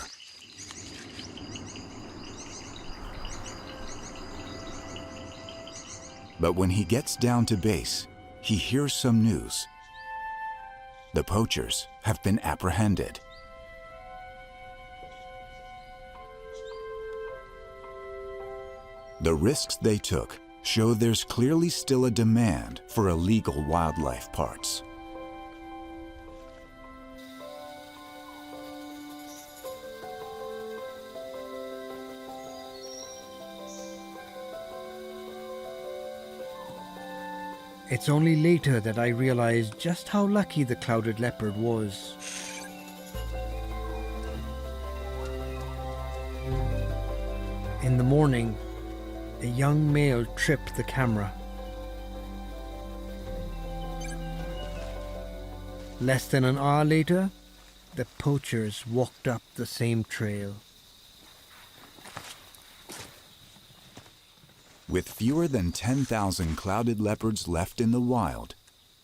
But when he gets down to base, he hears some news. The poachers have been apprehended. The risks they took show there's clearly still a demand for illegal wildlife parts. It's only later that I realized just how lucky the clouded leopard was. In the morning, a young male tripped the camera. Less than an hour later, the poachers walked up the same trail. With fewer than 10,000 clouded leopards left in the wild,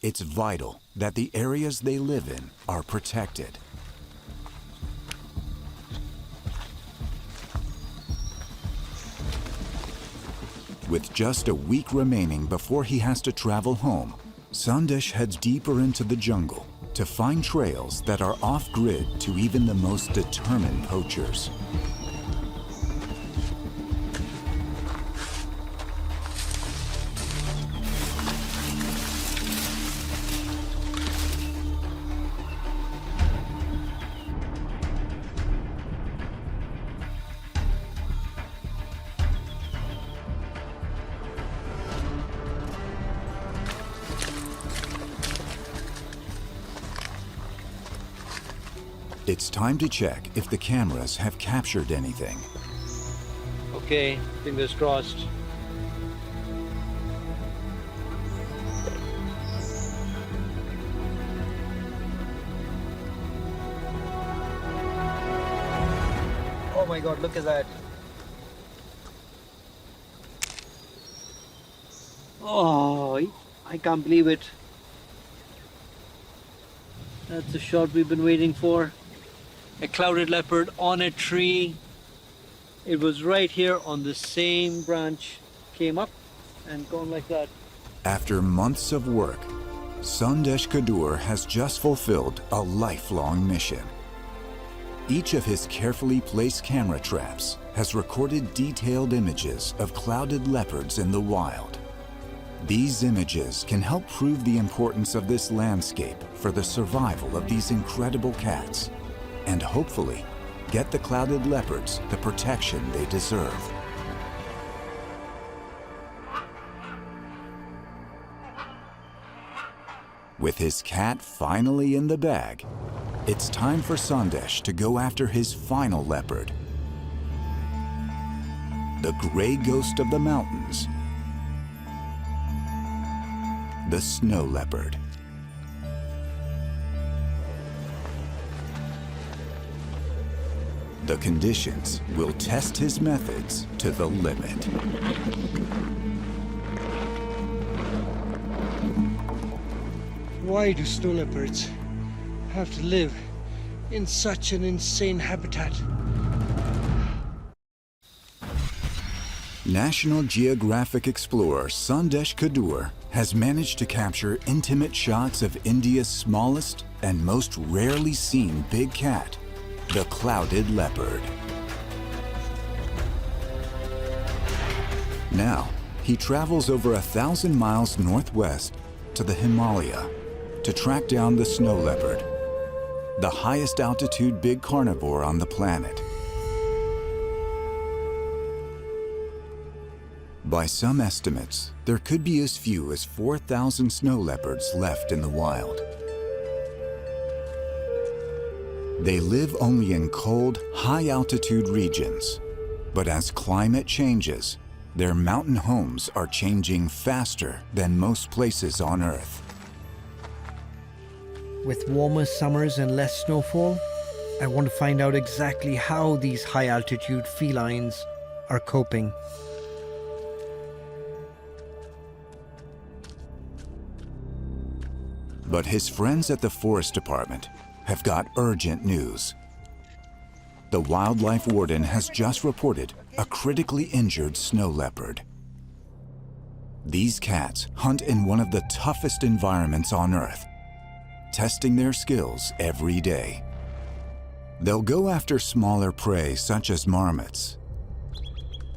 it's vital that the areas they live in are protected. With just a week remaining before he has to travel home, Sandesh heads deeper into the jungle to find trails that are off-grid to even the most determined poachers. It's time to check if the cameras have captured anything. Okay, fingers crossed. Oh my God, look at that. Oh, I can't believe it. That's the shot we've been waiting for. A clouded leopard on a tree. It was right here on the same branch. Came up and gone like that. After months of work, Sandesh Kadur has just fulfilled a lifelong mission. Each of his carefully placed camera traps has recorded detailed images of clouded leopards in the wild. These images can help prove the importance of this landscape for the survival of these incredible cats, and hopefully get the clouded leopards the protection they deserve. With his cat finally in the bag, it's time for Sandesh to go after his final leopard, the gray ghost of the mountains, the snow leopard. The conditions will test his methods to the limit. Why do snow leopards have to live in such an insane habitat? National Geographic explorer Sandesh Kadur has managed to capture intimate shots of India's smallest and most rarely seen big cat, the clouded leopard. Now, he travels over 1,000 miles northwest to the Himalaya to track down the snow leopard, the highest altitude big carnivore on the planet. By some estimates, there could be as few as 4,000 snow leopards left in the wild. They live only in cold, high-altitude regions, but as climate changes, their mountain homes are changing faster than most places on Earth. With warmer summers and less snowfall, I want to find out exactly how these high-altitude felines are coping. But his friends at the Forest Department have got urgent news. The wildlife warden has just reported a critically injured snow leopard. These cats hunt in one of the toughest environments on Earth, testing their skills every day. They'll go after smaller prey such as marmots,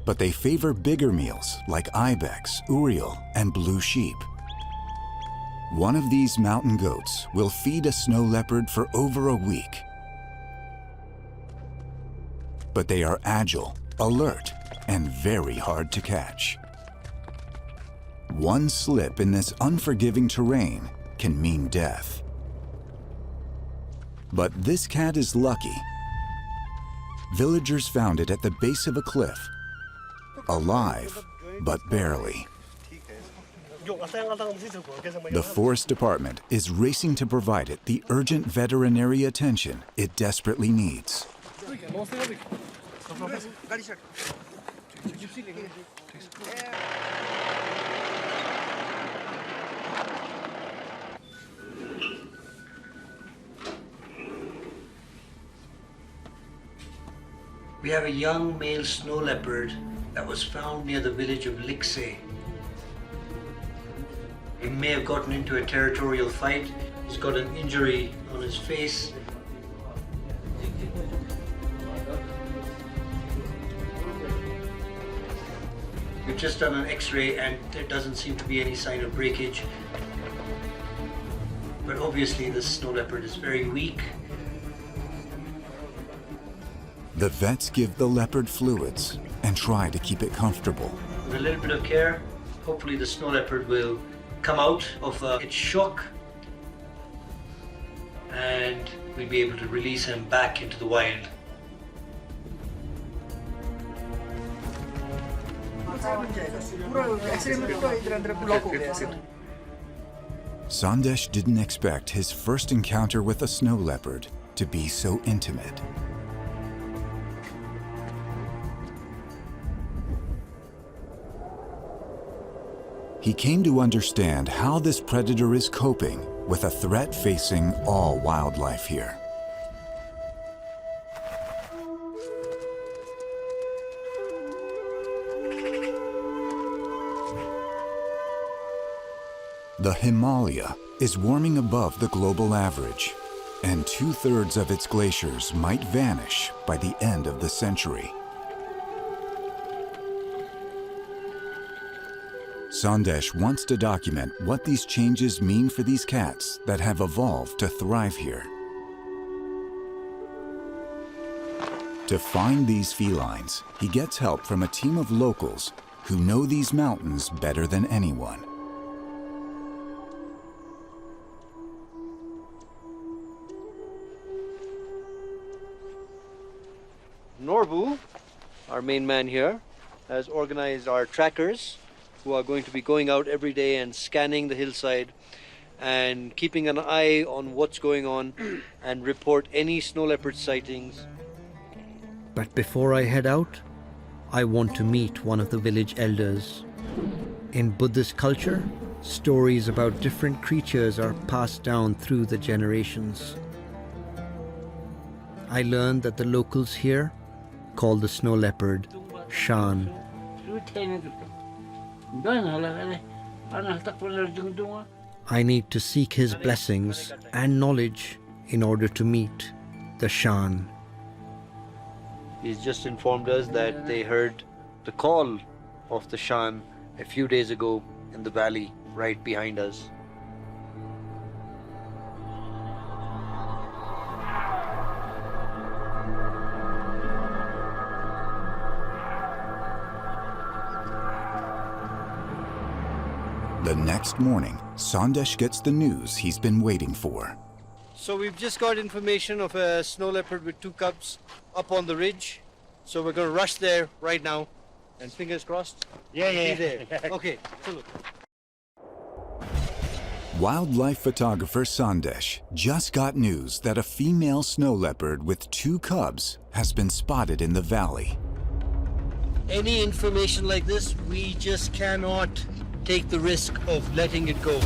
but they favor bigger meals like ibex, urial, and blue sheep. One of these mountain goats will feed a snow leopard for over a week. But they are agile, alert, and very hard to catch. One slip in this unforgiving terrain can mean death. But this cat is lucky. Villagers found it at the base of a cliff, alive, but barely. The Forest Department is racing to provide it the urgent veterinary attention it desperately needs. We have a young male snow leopard that was found near the village of Likse. He may have gotten into a territorial fight. He's got an injury on his face. We've just done an X-ray and there doesn't seem to be any sign of breakage. But obviously this snow leopard is very weak. The vets give the leopard fluids and try to keep it comfortable. With a little bit of care, hopefully the snow leopard will come out of its shock and we'll be able to release him back into the wild. Sandesh didn't expect his first encounter with a snow leopard to be so intimate. He came to understand how this predator is coping with a threat facing all wildlife here. The Himalaya is warming above the global average, and 2/3 of its glaciers might vanish by the end of the century. Sandesh wants to document what these changes mean for these cats that have evolved to thrive here. To find these felines, he gets help from a team of locals who know these mountains better than anyone. Norbu, our main man here, has organized our trackers who are going to be going out every day and scanning the hillside and keeping an eye on what's going on and report any snow leopard sightings. But before I head out, I want to meet one of the village elders. In Buddhist culture, stories about different creatures are passed down through the generations. I learned that the locals here call the snow leopard Shan. I need to seek his blessings and knowledge in order to meet the Shan. He's just informed us that they heard the call of the Shan a few days ago in the valley right behind us. The next morning, Sandesh gets the news he's been waiting for. So we've just got information of a snow leopard with 2 cubs up on the ridge. So we're going to rush there right now. And fingers crossed? Yeah. There. Okay, so look. Wildlife photographer Sandesh just got news that a female snow leopard with 2 cubs has been spotted in the valley. Any information like this, we just cannot take the risk of letting it go.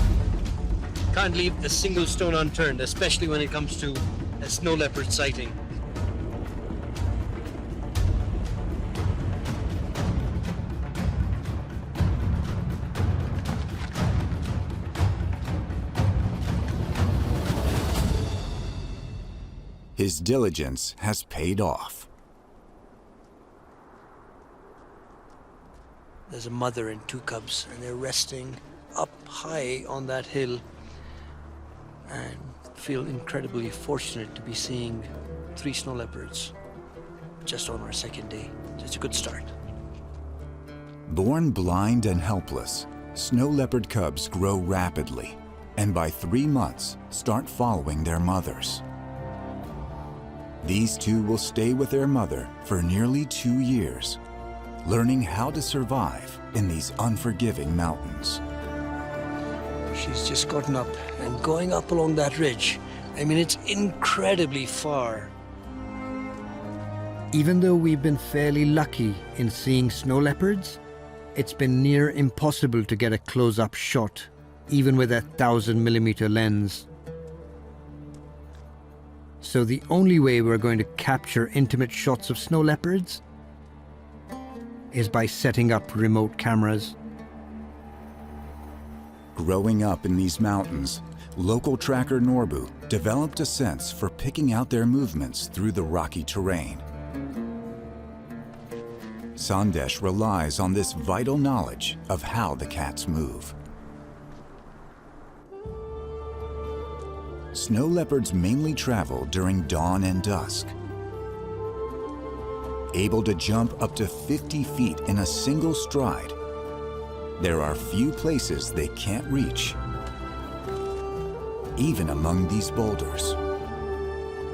Can't leave a single stone unturned, especially when it comes to a snow leopard sighting. His diligence has paid off. There's a mother and 2 cubs, and they're resting up high on that hill, and feel incredibly fortunate to be seeing 3 snow leopards just on our 2nd day. So it's a good start. Born blind and helpless, snow leopard cubs grow rapidly, and by 3 months start following their mothers. These 2 will stay with their mother for nearly 2 years, learning how to survive in these unforgiving mountains. She's just gotten up and going up along that ridge. I mean, it's incredibly far. Even though we've been fairly lucky in seeing snow leopards, it's been near impossible to get a close-up shot, even with a 1000mm lens. So the only way we're going to capture intimate shots of snow leopards is by setting up remote cameras. Growing up in these mountains, local tracker Norbu developed a sense for picking out their movements through the rocky terrain. Sandesh relies on this vital knowledge of how the cats move. Snow leopards mainly travel during dawn and dusk. Able to jump up to 50 feet in a single stride, there are few places they can't reach, even among these boulders.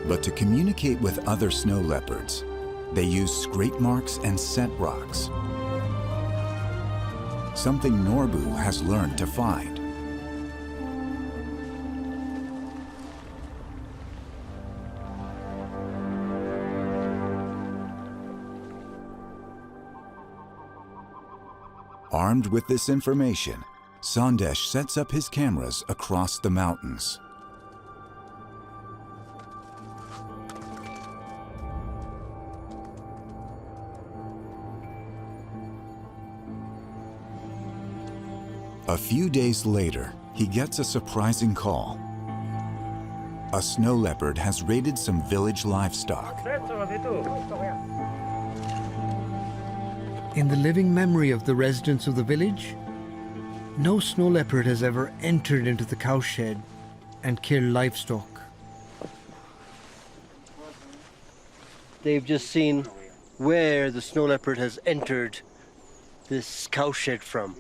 But to communicate with other snow leopards, they use scrape marks and scent rocks, something Norbu has learned to find. Armed with this information, Sandesh sets up his cameras across the mountains. A few days later, he gets a surprising call. A snow leopard has raided some village livestock. In the living memory of the residents of the village, no snow leopard has ever entered into the cowshed and killed livestock. They've just seen where the snow leopard has entered this cowshed from.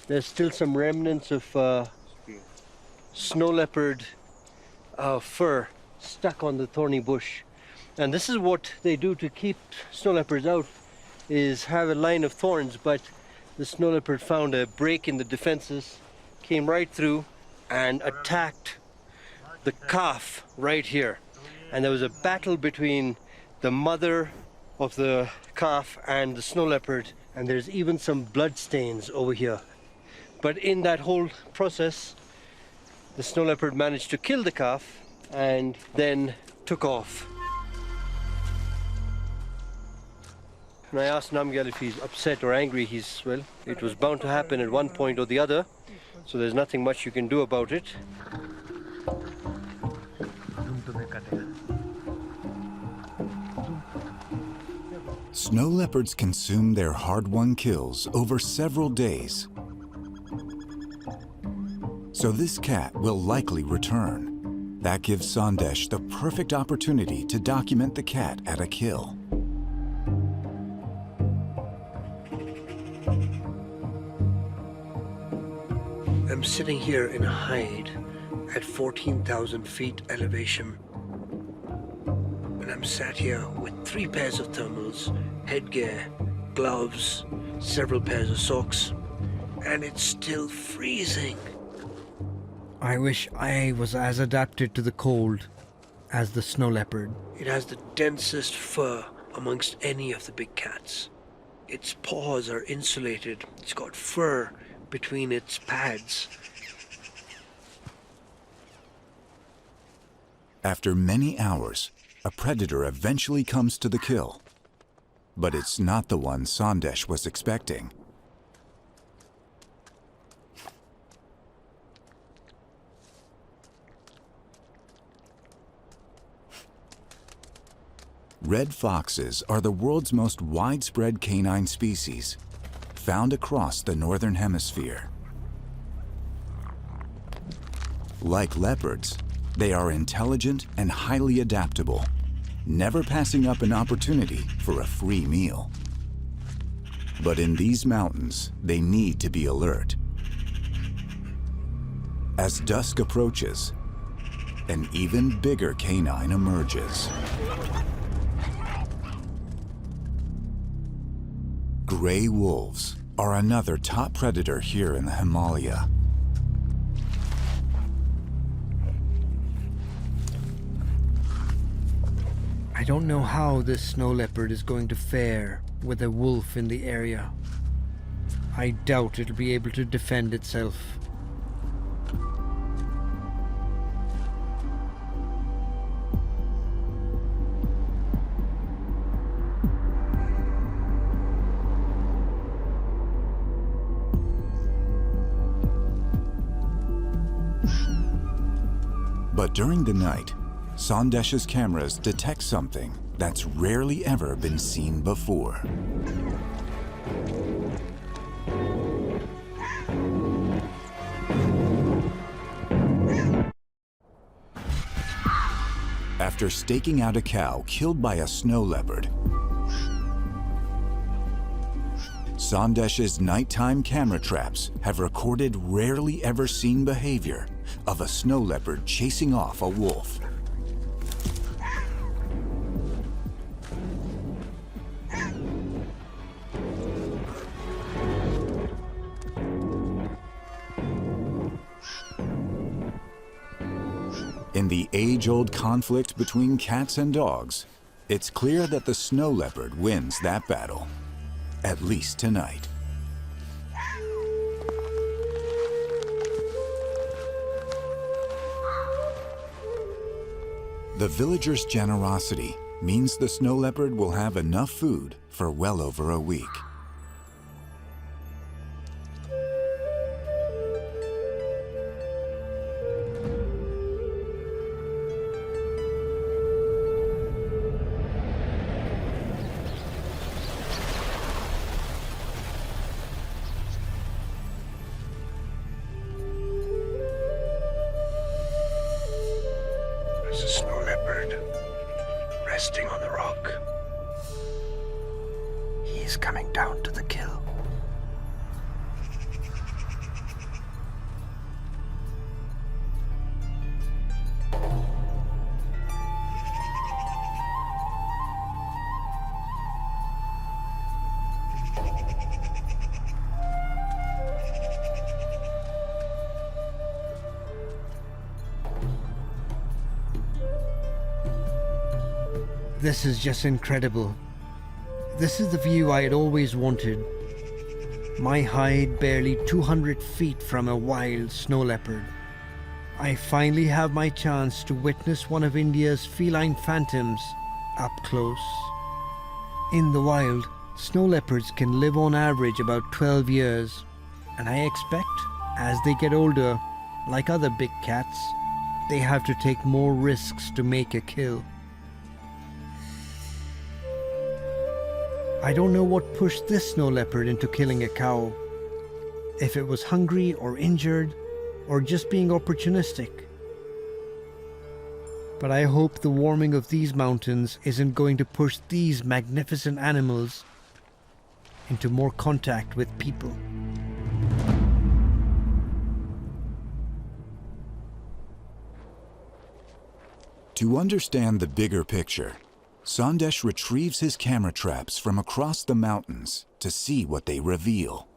There's still some remnants of snow leopard fur stuck on the thorny bush. And this is what they do to keep snow leopards out, is have a line of thorns, but the snow leopard found a break in the defenses, came right through and attacked the calf right here. And there was a battle between the mother of the calf and the snow leopard, and there's even some blood stains over here. But in that whole process, the snow leopard managed to kill the calf and then took off. And I asked Namgyal if he's upset or angry. Well, it was bound to happen at one point or the other, so there's nothing much you can do about it. Snow leopards consume their hard-won kills over several days. So this cat will likely return. That gives Sandesh the perfect opportunity to document the cat at a kill. I'm sitting here in a hide at 14,000 feet elevation. And I'm sat here with 3 pairs of thermals, headgear, gloves, several pairs of socks, and it's still freezing. I wish I was as adapted to the cold as the snow leopard. It has the densest fur amongst any of the big cats. Its paws are insulated. It's got fur between its pads. After many hours, a predator eventually comes to the kill. But it's not the one Sandesh was expecting. Red foxes are the world's most widespread canine species, found across the northern hemisphere. Like leopards, they are intelligent and highly adaptable, never passing up an opportunity for a free meal. But in these mountains, they need to be alert. As dusk approaches, an even bigger canine emerges. Gray wolves are another top predator here in the Himalaya. I don't know how this snow leopard is going to fare with a wolf in the area. I doubt it'll be able to defend itself. But during the night, Sandesh's cameras detect something that's rarely ever been seen before. After staking out a cow killed by a snow leopard, Sandesh's nighttime camera traps have recorded rarely ever seen behavior of a snow leopard chasing off a wolf. In the age-old conflict between cats and dogs, it's clear that the snow leopard wins that battle, at least tonight. The villagers' generosity means the snow leopard will have enough food for well over a week. There's a snow leopard resting on the rock. He's coming down to the kill. This is just incredible. This is the view I had always wanted. My hide barely 200 feet from a wild snow leopard. I finally have my chance to witness one of India's feline phantoms up close. In the wild, snow leopards can live on average about 12 years, and I expect as they get older, like other big cats, they have to take more risks to make a kill. I don't know what pushed this snow leopard into killing a cow. If it was hungry or injured, or just being opportunistic. But I hope the warming of these mountains isn't going to push these magnificent animals into more contact with people. To understand the bigger picture, Sandesh retrieves his camera traps from across the mountains to see what they reveal.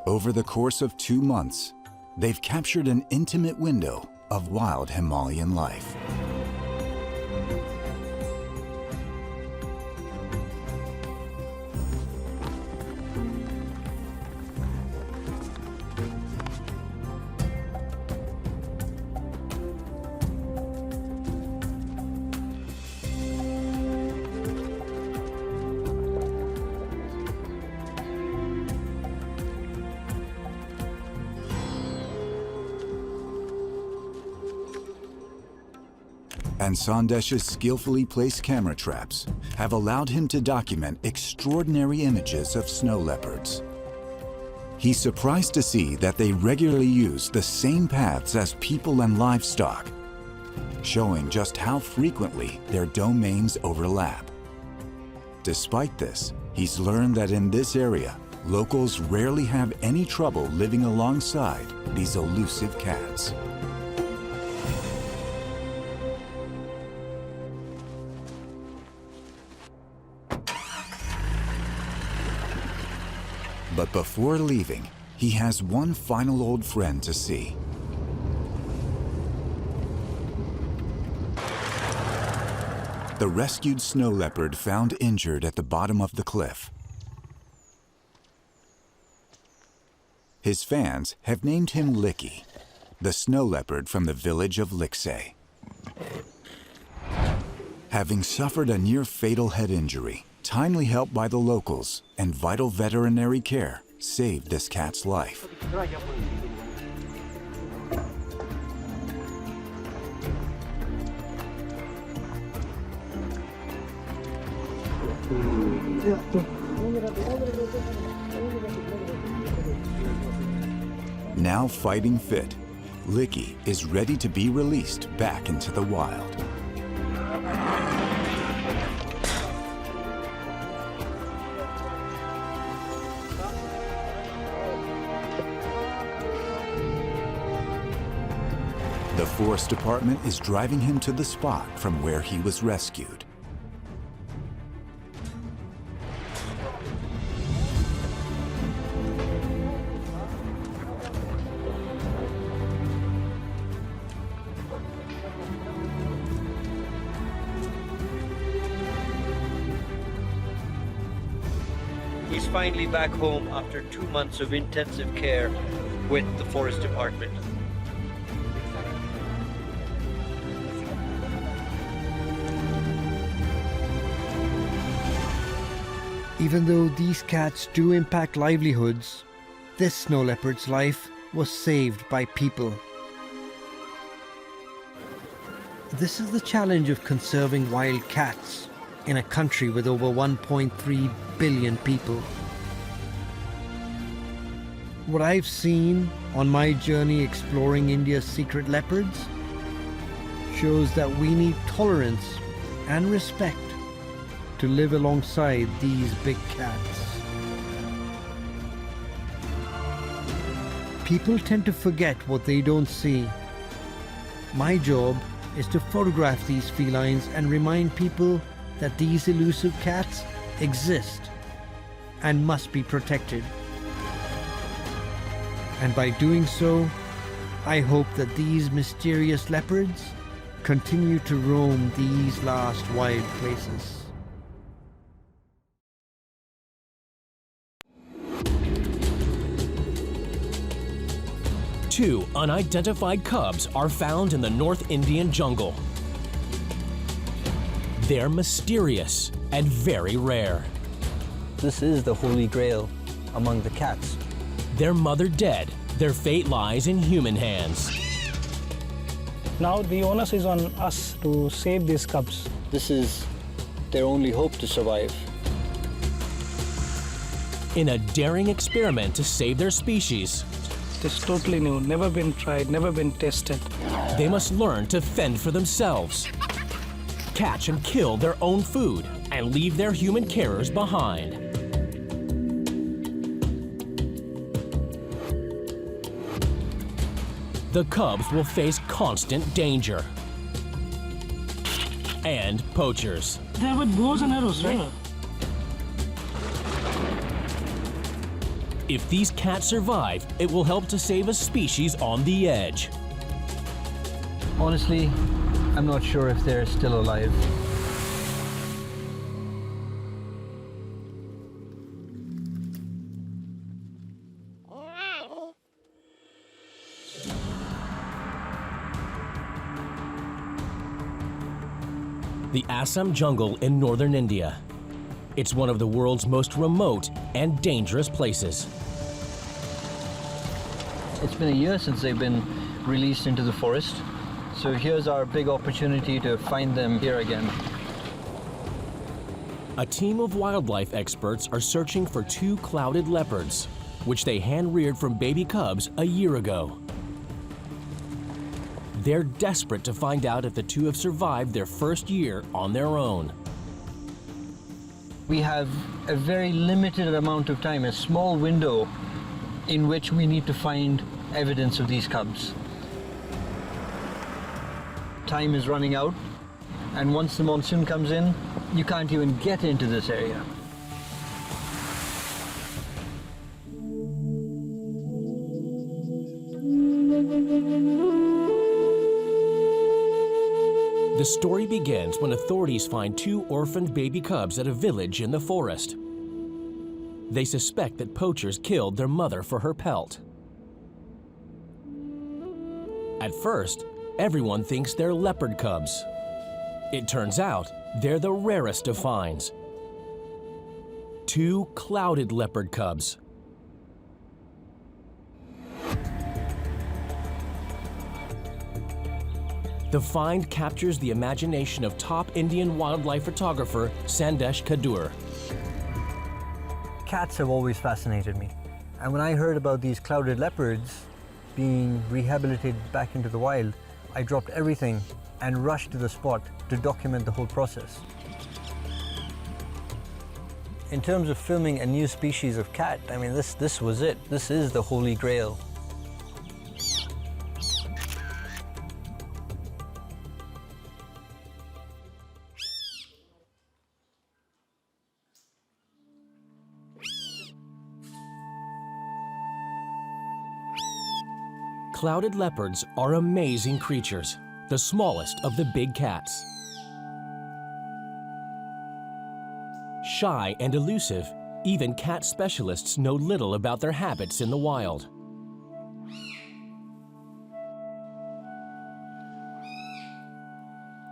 Over the course of 2 months, they've captured an intimate window of wild Himalayan life. And Sandesh's skillfully placed camera traps have allowed him to document extraordinary images of snow leopards. He's surprised to see that they regularly use the same paths as people and livestock, showing just how frequently their domains overlap. Despite this, he's learned that in this area, locals rarely have any trouble living alongside these elusive cats. But before leaving, he has one final old friend to see. The rescued snow leopard found injured at the bottom of the cliff. His fans have named him Licky, the snow leopard from the village of Lixay. Having suffered a near-fatal head injury, timely help by the locals and vital veterinary care saved this cat's life. Now fighting fit, Licky is ready to be released back into the wild. The Forest Department is driving him to the spot from where he was rescued. He's finally back home after 2 months of intensive care with the Forest Department. Even though these cats do impact livelihoods, this snow leopard's life was saved by people. This is the challenge of conserving wild cats in a country with over 1.3 billion people. What I've seen on my journey exploring India's secret leopards shows that we need tolerance and respect to live alongside these big cats. People tend to forget what they don't see. My job is to photograph these felines and remind people that these elusive cats exist and must be protected. And by doing so, I hope that these mysterious leopards continue to roam these last wild places. Two unidentified cubs are found in the North Indian jungle. They're mysterious and very rare. This is the holy grail among the cats. Their mother dead, their fate lies in human hands. Now the onus is on us to save these cubs. This is their only hope to survive. In a daring experiment to save their species, It's totally new, never been tried, never been tested. they must learn to fend for themselves, catch and kill their own food, and leave their human carers behind. The cubs will face constant danger and poachers. They're with bows and arrows, right? If these cats survive, it will help to save a species on the edge. Honestly, I'm not sure if they're still alive. The Assam jungle in northern India. It's one of the world's most remote and dangerous places. It's been a year since they've been released into the forest, so here's our big opportunity to find them here again. A team of wildlife experts are searching for two clouded leopards, which they hand-reared from baby cubs a year ago. They're desperate to find out if the two have survived their first year on their own. We have a very limited amount of time, a small window in which we need to find evidence of these cubs. Time is running out, and once the monsoon comes in, you can't even get into this area. The story begins when authorities find two orphaned baby cubs at a village in the forest. They suspect that poachers killed their mother for her pelt. At first, everyone thinks they're leopard cubs. It turns out they're the rarest of finds. Two clouded leopard cubs. The find captures the imagination of top Indian wildlife photographer Sandesh Kadur. Cats have always fascinated me, and when I heard about these clouded leopards being rehabilitated back into the wild, I dropped everything and rushed to the spot to document the whole process. In terms of filming a new species of cat, I mean, this was it. This is the holy grail. Clouded leopards are amazing creatures, the smallest of the big cats. Shy and elusive, even cat specialists know little about their habits in the wild.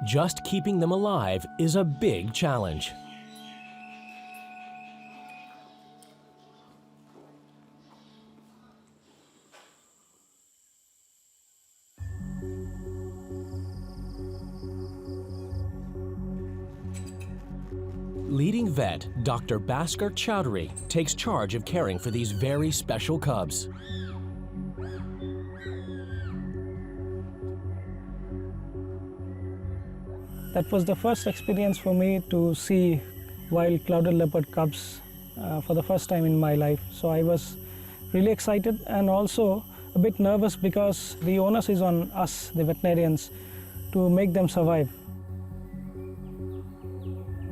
Just keeping them alive is a big challenge. Leading vet Dr. Bhaskar Chowdhury takes charge of caring for these very special cubs. That was the first experience for me to see wild clouded leopard cubs for the first time in my life. So I was really excited and also a bit nervous because the onus is on us, the veterinarians, to make them survive.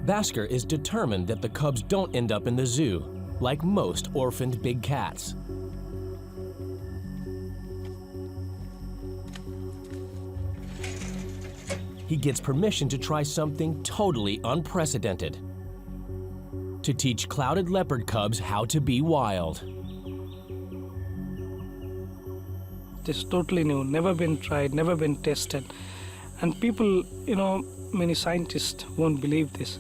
Bhaskar is determined that the cubs don't end up in the zoo, like most orphaned big cats. He gets permission to try something totally unprecedented: to teach clouded leopard cubs how to be wild. It's totally new, never been tried, never been tested. And people, many scientists won't believe this.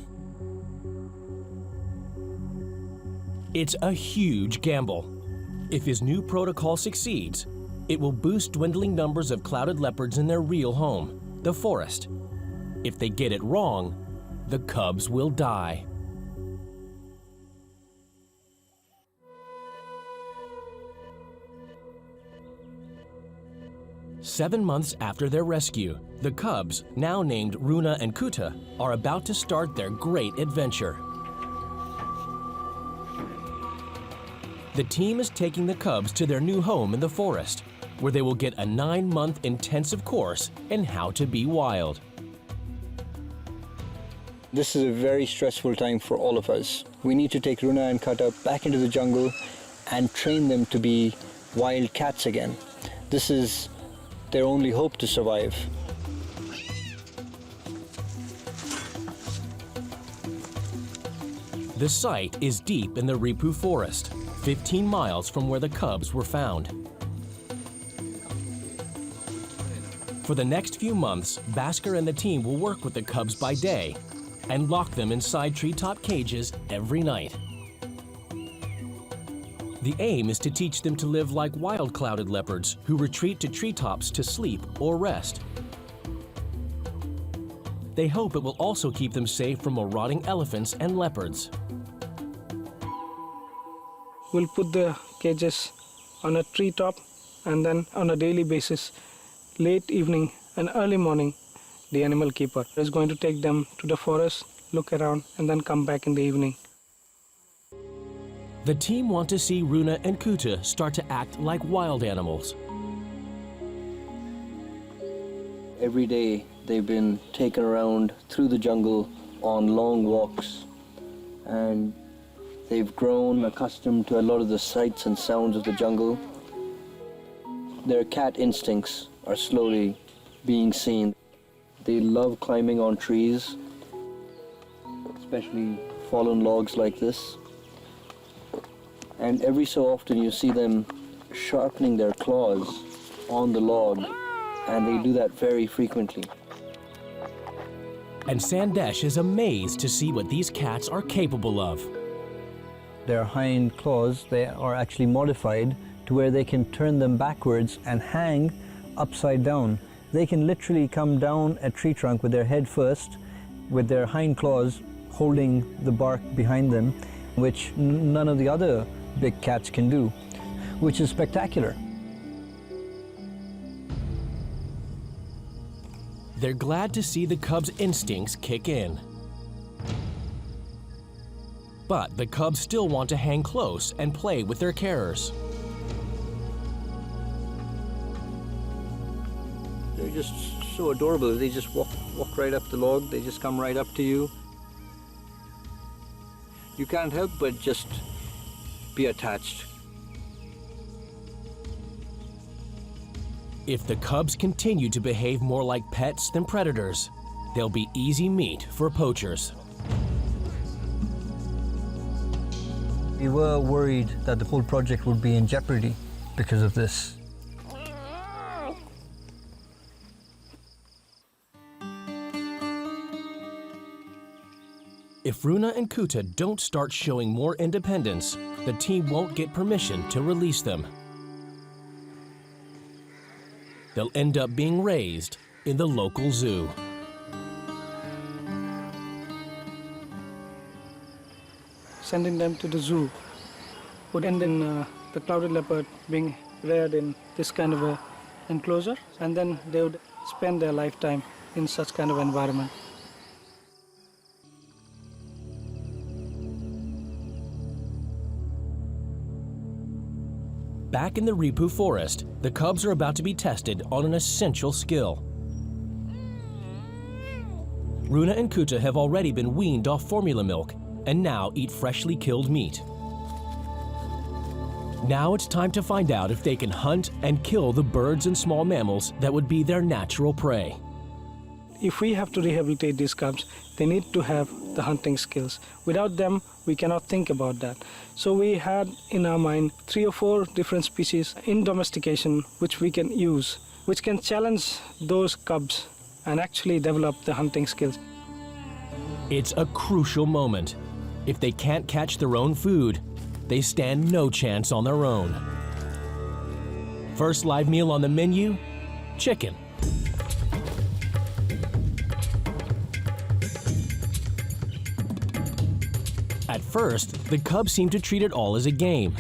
It's a huge gamble. If his new protocol succeeds, it will boost dwindling numbers of clouded leopards in their real home, the forest. If they get it wrong, the cubs will die. Seven months after their rescue, the cubs, now named Runa and Kuta, are about to start their great adventure. The team is taking the cubs to their new home in the forest, where they will get a 9-month intensive course in how to be wild. This is a very stressful time for all of us. We need to take Runa and Kata back into the jungle and train them to be wild cats again. This is their only hope to survive. The site is deep in the Ripu forest, 15 miles from where the cubs were found. For the next few months, Bhaskar and the team will work with the cubs by day and lock them inside treetop cages every night. The aim is to teach them to live like wild clouded leopards who retreat to treetops to sleep or rest. They hope it will also keep them safe from marauding elephants and leopards. We'll put the cages on a treetop, and then on a daily basis, late evening and early morning, the animal keeper is going to take them to the forest, look around, and then come back in the evening. The team want to see Runa and Kuta start to act like wild animals. Every day they've been taken around through the jungle on long walks, and they've grown accustomed to a lot of the sights and sounds of the jungle. Their cat instincts are slowly being seen. They love climbing on trees, especially fallen logs like this. And every so often you see them sharpening their claws on the log, and they do that very frequently. And Sandesh is amazed to see what these cats are capable of. Their hind claws, they are actually modified to where they can turn them backwards and hang upside down. They can literally come down a tree trunk with their head first, with their hind claws holding the bark behind them, which none of the other big cats can do, which is spectacular. They're glad to see the cubs' instincts kick in. But the cubs still want to hang close and play with their carers. They're just so adorable. They just walk right up the log. They just come right up to you. You can't help but just be attached. If the cubs continue to behave more like pets than predators, they'll be easy meat for poachers. We were worried that the whole project would be in jeopardy because of this. If Runa and Kuta don't start showing more independence, the team won't get permission to release them. They'll end up being raised in the local zoo. Sending them to the zoo would end in the clouded leopard being reared in this kind of a enclosure, and then they would spend their lifetime in such kind of environment. Back in the Ripu forest, the cubs are about to be tested on an essential skill. Runa and Kuta have already been weaned off formula milk and now eat freshly killed meat. Now it's time to find out if they can hunt and kill the birds and small mammals that would be their natural prey. If we have to rehabilitate these cubs, they need to have the hunting skills. Without them, we cannot think about that. So we had in our mind 3 or 4 different species in domestication which we can use, which can challenge those cubs and actually develop the hunting skills. It's a crucial moment. If they can't catch their own food, they stand no chance on their own. First live meal on the menu, chicken. At first, the cubs seem to treat it all as a game.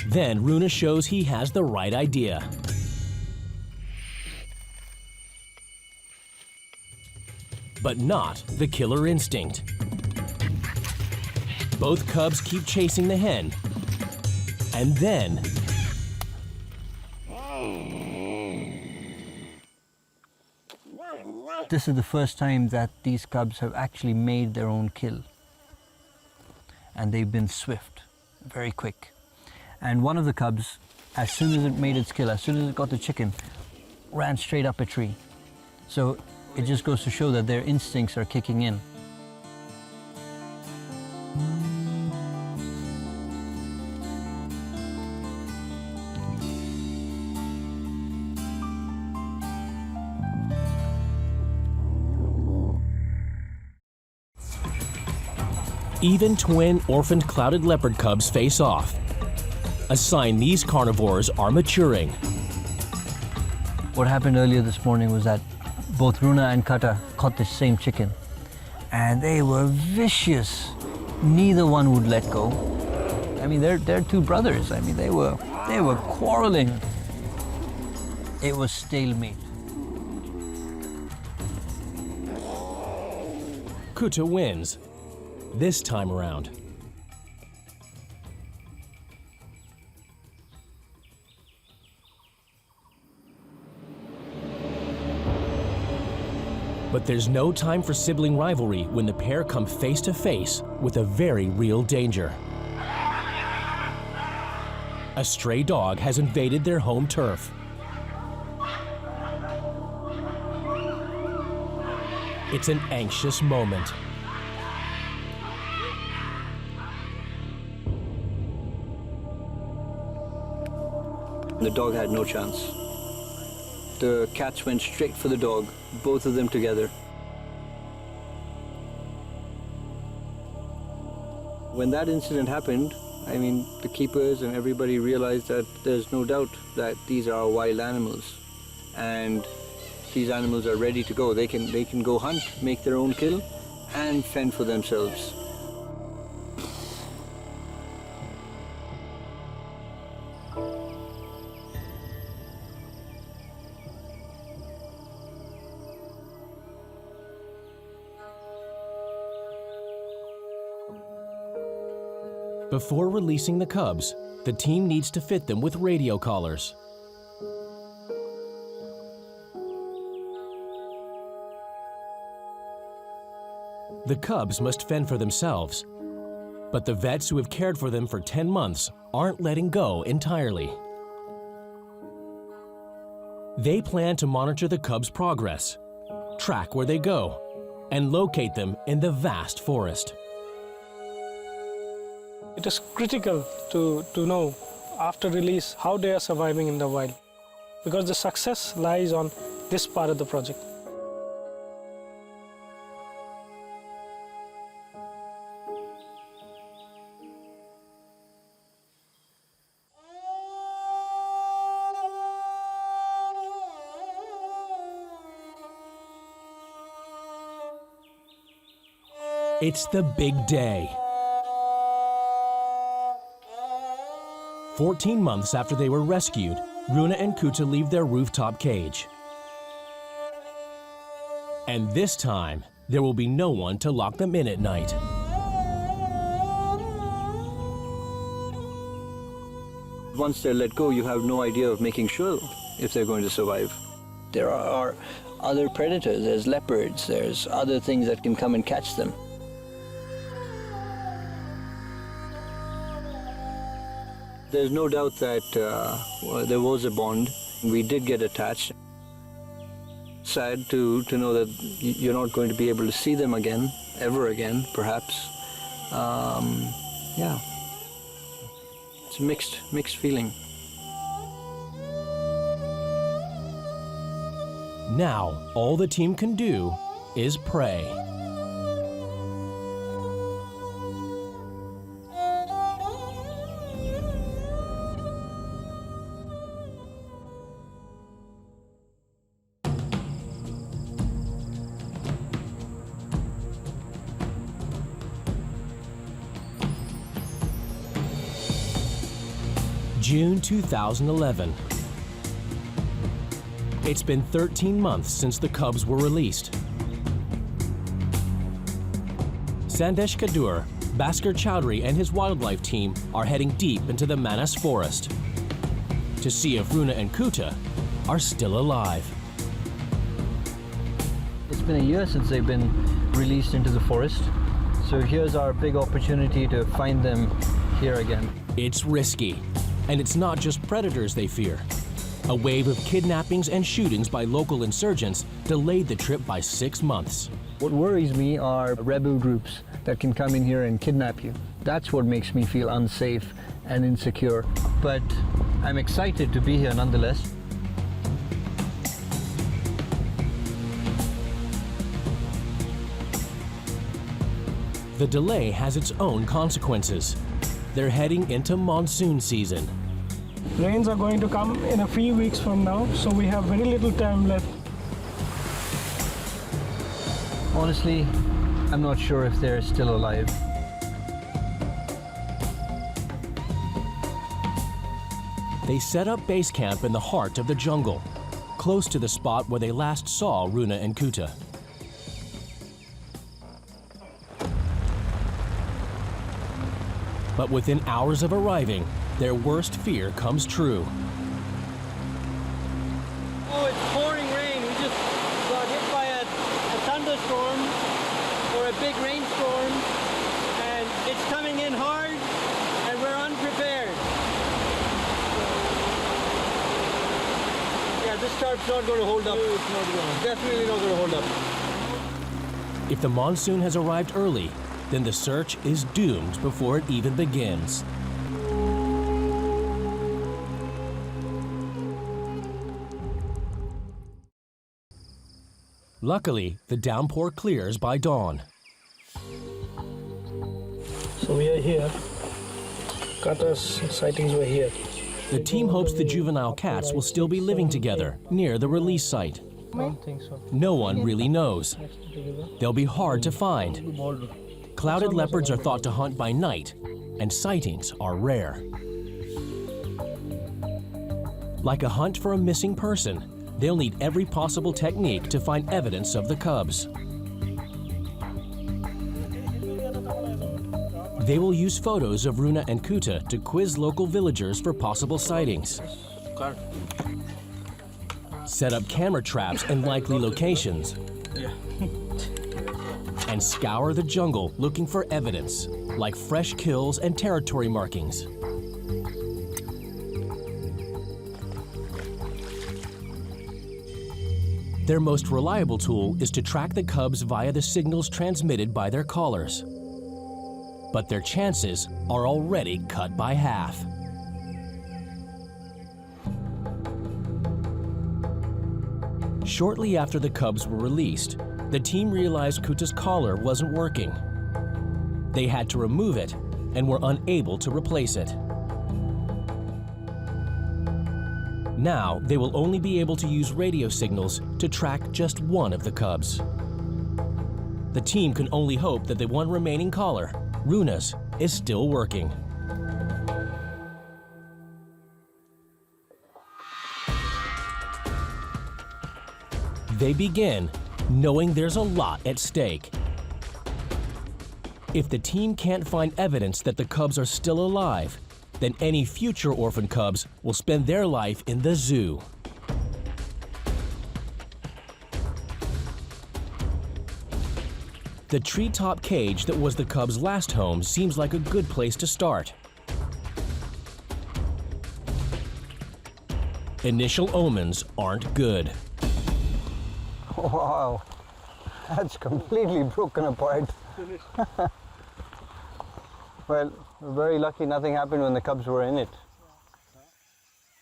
Then Runa shows he has the right idea. But not the killer instinct. Both cubs keep chasing the hen. And then... This is the first time that these cubs have actually made their own kill. And they've been swift, very quick. And one of the cubs, as soon as it made its kill, as soon as it got the chicken, ran straight up a tree. So it just goes to show that their instincts are kicking in. Even twin orphaned clouded leopard cubs face off, a sign these carnivores are maturing. What happened earlier this morning was that both Runa and Kata caught this same chicken, and they were vicious. Neither one would let go. I mean, they're two brothers. I mean, they were quarreling. It was stalemate. Kuta wins, this time around. But there's no time for sibling rivalry when the pair come face to face with a very real danger. A stray dog has invaded their home turf. It's an anxious moment. The dog had no chance. The cats went straight for the dog, both of them together. When that incident happened, I mean, the keepers and everybody realized that there's no doubt that these are wild animals. And these animals are ready to go. They can go hunt, make their own kill, and fend for themselves. Before releasing the cubs, the team needs to fit them with radio collars. The cubs must fend for themselves, but the vets who have cared for them for 10 months aren't letting go entirely. They plan to monitor the cubs' progress, track where they go, and locate them in the vast forest. It is critical to know after release how they are surviving in the wild, because the success lies on this part of the project. It's the big day. 14 months after they were rescued, Runa and Kuta leave their rooftop cage. And this time, there will be no one to lock them in at night. Once they're let go, you have no idea of making sure if they're going to survive. There are other predators, there's leopards, there's other things that can come and catch them. There's no doubt that there was a bond. We did get attached. Sad to know that you're not going to be able to see them again, ever again, perhaps. Yeah, it's a mixed feeling. Now, all the team can do is pray. June 2011. It's been 13 months since the cubs were released. Sandesh Kadur, Bhaskar Chowdhury and his wildlife team are heading deep into the Manas forest to see if Runa and Kuta are still alive. It's been a year since they've been released into the forest, so here's our big opportunity to find them here again. It's risky, and it's not just predators they fear. A wave of kidnappings and shootings by local insurgents delayed the trip by 6 months. What worries me are rebel groups that can come in here and kidnap you. That's what makes me feel unsafe and insecure. But I'm excited to be here nonetheless. The delay has its own consequences. They're heading into monsoon season. Rains are going to come in a few weeks from now, so we have very little time left. Honestly, I'm not sure if they're still alive. They set up base camp in the heart of the jungle, close to the spot where they last saw Runa and Kuta. But within hours of arriving, their worst fear comes true. Oh, it's pouring rain. We just got hit by a thunderstorm or a big rainstorm, and it's coming in hard, and we're unprepared. Yeah, this tarp's not going to hold up. It's not going to. Definitely not going to hold up. If the monsoon has arrived early, then the search is doomed before it even begins. Luckily, the downpour clears by dawn. So we are here. Kata's sightings were here. The team hopes the juvenile cats will still be living together near the release site. I don't think so. No one really knows. They'll be hard to find. Clouded leopards are thought to hunt by night, and sightings are rare. Like a hunt for a missing person, they'll need every possible technique to find evidence of the cubs. They will use photos of Runa and Kuta to quiz local villagers for possible sightings. Set up camera traps in likely locations. And scour the jungle looking for evidence, like fresh kills and territory markings. Their most reliable tool is to track the cubs via the signals transmitted by their callers. But their chances are already cut by half. Shortly after the cubs were released, the team realized Kuta's collar wasn't working. They had to remove it and were unable to replace it. Now, they will only be able to use radio signals to track just one of the cubs. The team can only hope that the one remaining collar, Runa's, is still working. They begin knowing there's a lot at stake. If the team can't find evidence that the cubs are still alive, then any future orphan cubs will spend their life in the zoo. The treetop cage that was the cubs' last home seems like a good place to start. Initial omens aren't good. Wow, that's completely broken apart. Well, we're very lucky nothing happened when the cubs were in it.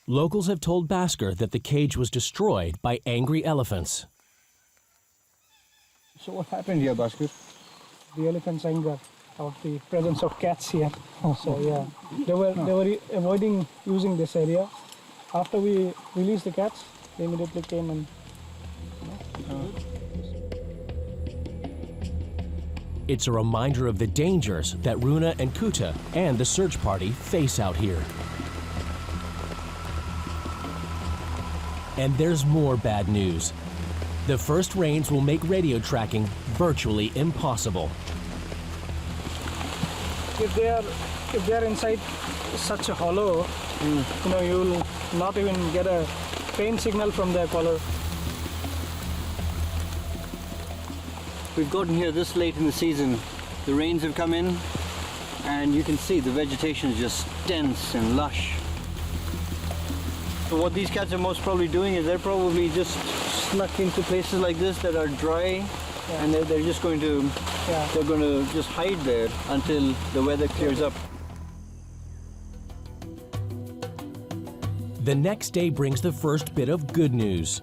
Locals have told Bhaskar that the cage was destroyed by angry elephants. So what happened here, Bhaskar? The elephants anger of the presence of cats here. So yeah, they were avoiding using this area. After we released the cats, they immediately came and. It's a reminder of the dangers that Runa and Kuta and the search party face out here. And there's more bad news. The first rains will make radio tracking virtually impossible. If they are inside such a hollow, you'll not even get a faint signal from their collar. We've gotten here this late in the season. The rains have come in, and you can see the vegetation is just dense and lush. So what these cats are most probably doing is they're probably just snuck into places like this that are dry, and they're just going to just hide there until the weather clears up. The next day brings the first bit of good news.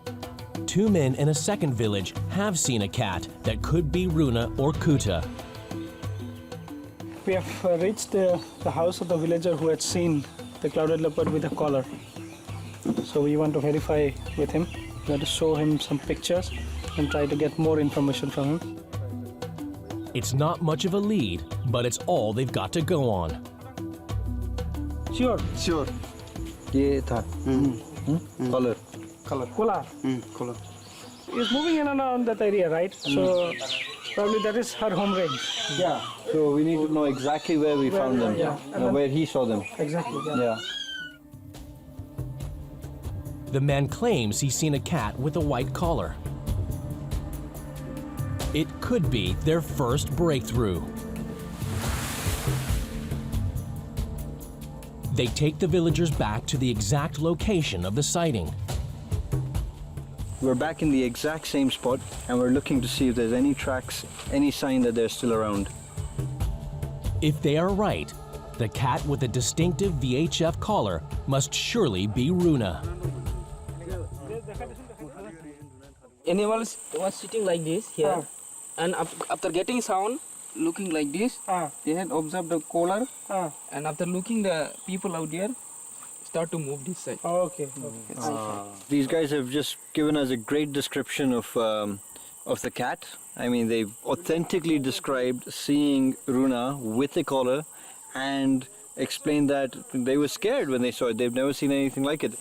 2 men in a second village have seen a cat that could be Runa or Kuta. We have reached the house of the villager who had seen the clouded leopard with a collar. So we want to verify with him. We want to show him some pictures and try to get more information from him. It's not much of a lead, but it's all they've got to go on. Sure. Ye tha. Collar. Collar. Collar. He's moving in and around that area, right? So probably that is her home range. Yeah. So we need to know exactly where we found them, where he saw them. Exactly. Yeah. The man claims he's seen a cat with a white collar. It could be their first breakthrough. They take the villagers back to the exact location of the sighting. We're back in the exact same spot, and we're looking to see if there's any tracks, any sign that they're still around. If they are right, the cat with a distinctive VHF collar must surely be Runa. Animals was sitting like this here, and after getting sound, looking like this, they had observed the collar, and after looking the people out there, start to move this side. Okay. These guys have just given us a great description of the cat. I mean, they've authentically described seeing Runa with a collar and explained that they were scared when they saw it. They've never seen anything like it.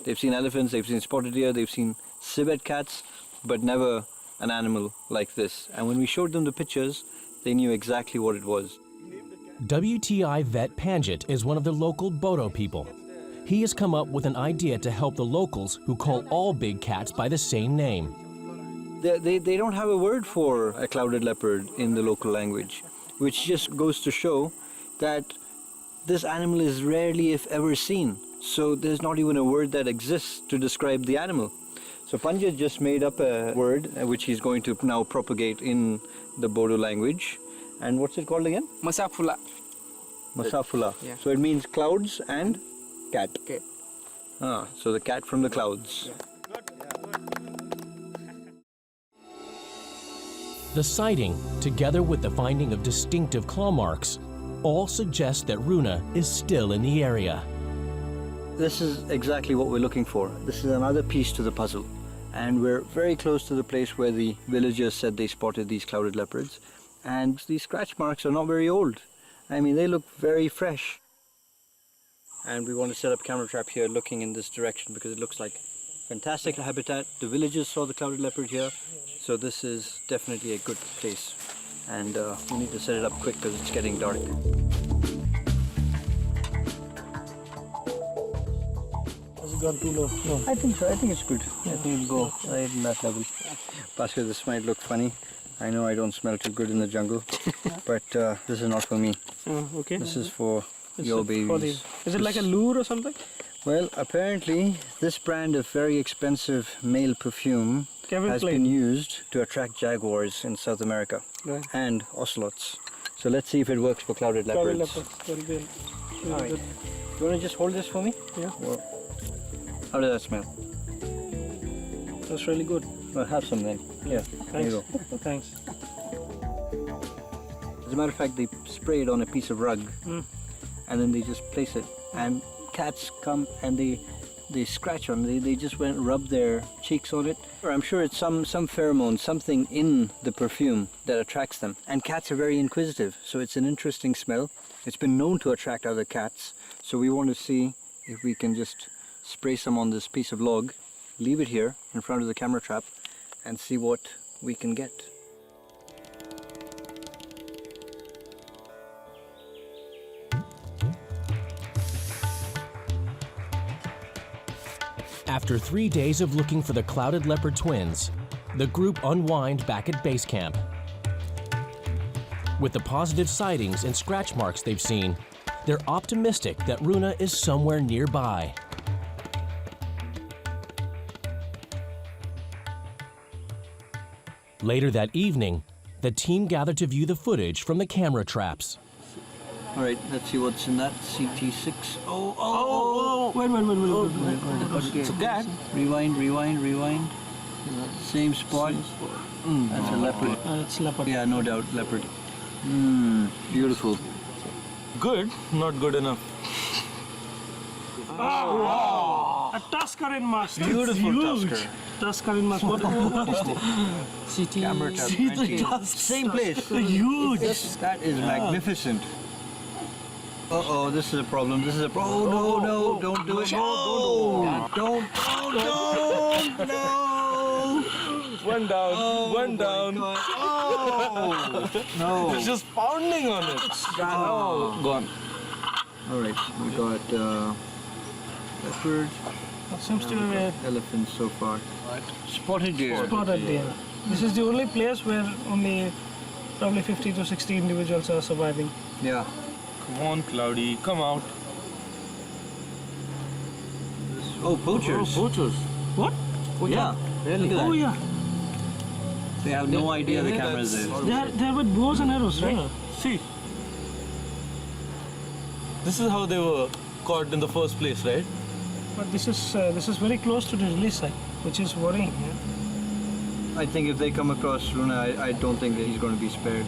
They've seen elephants, they've seen spotted deer, they've seen civet cats, but never an animal like this. And when we showed them the pictures, they knew exactly what it was. WTI vet Panjit is one of the local Bodo people. He has come up with an idea to help the locals who call all big cats by the same name. They don't have a word for a clouded leopard in the local language, which just goes to show that this animal is rarely, if ever, seen. So there's not even a word that exists to describe the animal. So Panja just made up a word which he's going to now propagate in the Bodo language. And what's it called again? Masafula. Masafula. Yeah. So it means clouds and cat. Okay. Ah, so the cat from the clouds. The sighting, together with the finding of distinctive claw marks, all suggest that Runa is still in the area. This is exactly what we're looking for. This is another piece to the puzzle. And we're very close to the place where the villagers said they spotted these clouded leopards. And these scratch marks are not very old. I mean, they look very fresh. And we want to set up camera trap here looking in this direction because it looks like fantastic habitat. The villagers saw the clouded leopard here. So this is definitely a good place. And we need to set it up quick because it's getting dark. Has it gone too low? No. I think so. I think it's good. I think it'll go right in that level. Bhaskar, this might look funny. I know I don't smell too good in the jungle, but this is not for me. Okay. This is for your babies. Is it like a lure or something? Well, apparently this brand of very expensive male perfume has been used to attract jaguars in South America and ocelots. So let's see if it works for clouded leopards. Very good. All right. You want to just hold this for me? Yeah. Well, how does that smell? That's really good. Well, have some then. Yeah, there you go. Thanks. As a matter of fact, they spray it on a piece of rug and then they just place it. And cats come and they scratch on it. They just went and rub their cheeks on it. I'm sure it's some pheromone, something in the perfume that attracts them. And cats are very inquisitive, so it's an interesting smell. It's been known to attract other cats. So we want to see if we can just spray some on this piece of log, leave it here in front of the camera trap, and see what we can get. After 3 days of looking for the clouded leopard twins, the group unwind back at base camp. With the positive sightings and scratch marks they've seen, they're optimistic that Runa is somewhere nearby. Later that evening, the team gathered to view the footage from the camera traps. All right, let's see what's in that CT6. Oh! Wait. It's a cat. Rewind. Same spot. That's a leopard. It's leopard. Yeah, no doubt, leopard. Beautiful. Good, not good enough. A tusker in mask. Beautiful tusker. Tusker in mask. What is it? Camera trap. Same place. Huge. That is magnificent. Uh-oh, this is a problem. Oh, no, don't do it. No, don't. One down, one down. Oh, no. It's just pounding on it. Oh, gone. All right, we got leopard. That seems to be Elephants so far. Spotted deer. spotted deer. This is the only place where only probably 50 to 60 individuals are surviving. Yeah. Come on, Cloudy, come out. Oh, poachers. Poachers. What? Yeah. Really? Look at that. Oh yeah. They have no idea the camera's there. They are with bows and arrows, right? Yeah. See. This is how they were caught in the first place, right? But this is very close to the release site, which is worrying. Yeah? I think if they come across Runa, I don't think that he's going to be spared.